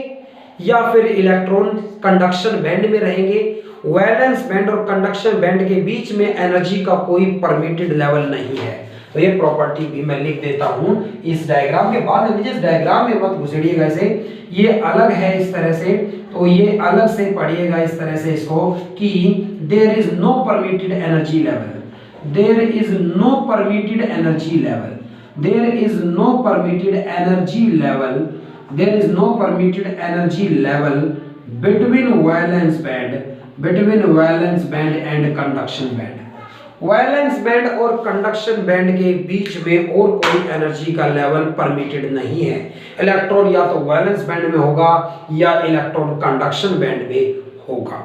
या फिर इलेक्ट्रॉन कंडक्शन बैंड में रहेंगे। वैलेंस बैंड और कंडक्शन बैंड के बीच में एनर्जी का कोई परमिटेड लेवल नहीं है। तो ये प्रॉपर्टी भी मैं लिख देता हूं इस डायग्राम के बाद में। जिस डायग्राम में मत घुसेड़िएगा इसे, ये अलग है इस तरह से, तो ये अलग से पढ़िएगा इस तरह से इसको कि there is no permitted energy level, there is no permitted energy level, there is no permitted energy level, there is no permitted energy level between valence band and conduction band। Valence band और conduction band के बीच में और कोई energy का level permitted नहीं है। Electron या तो वैलेंस बैंड में होगा या इलेक्ट्रॉन कंडक्शन बैंड में होगा।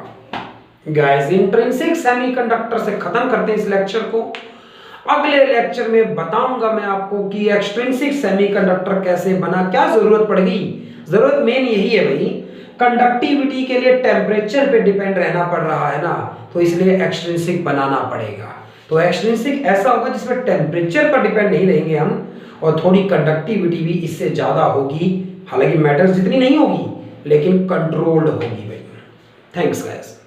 गाइस इंट्रिंसिक सेमीकंडक्टर से खत्म करते हैं इस लेक्चर को। अगले लेक्चर में बताऊंगा मैं आपको कि एक्सट्रिंसिक सेमीकंडक्टर कैसे बना, क्या जरूरत पड़ेगी। जरूरत मेन यही है भाई, कंडक्टिविटी के लिए टेम्परेचर पे डिपेंड रहना पड़ रहा है ना, तो इसलिए एक्सट्रिंसिक बनाना पड़ेगा। तो एक्सट्रिंसिक ऐसा होगा जिसमें टेम्परेचर पर डिपेंड नहीं रहेंगे हम, और थोड़ी कंडक्टिविटी भी इससे ज्यादा होगी। हालांकि मैटर्स जितनी नहीं होगी लेकिन कंट्रोल्ड होगी भाई। Thanks guys.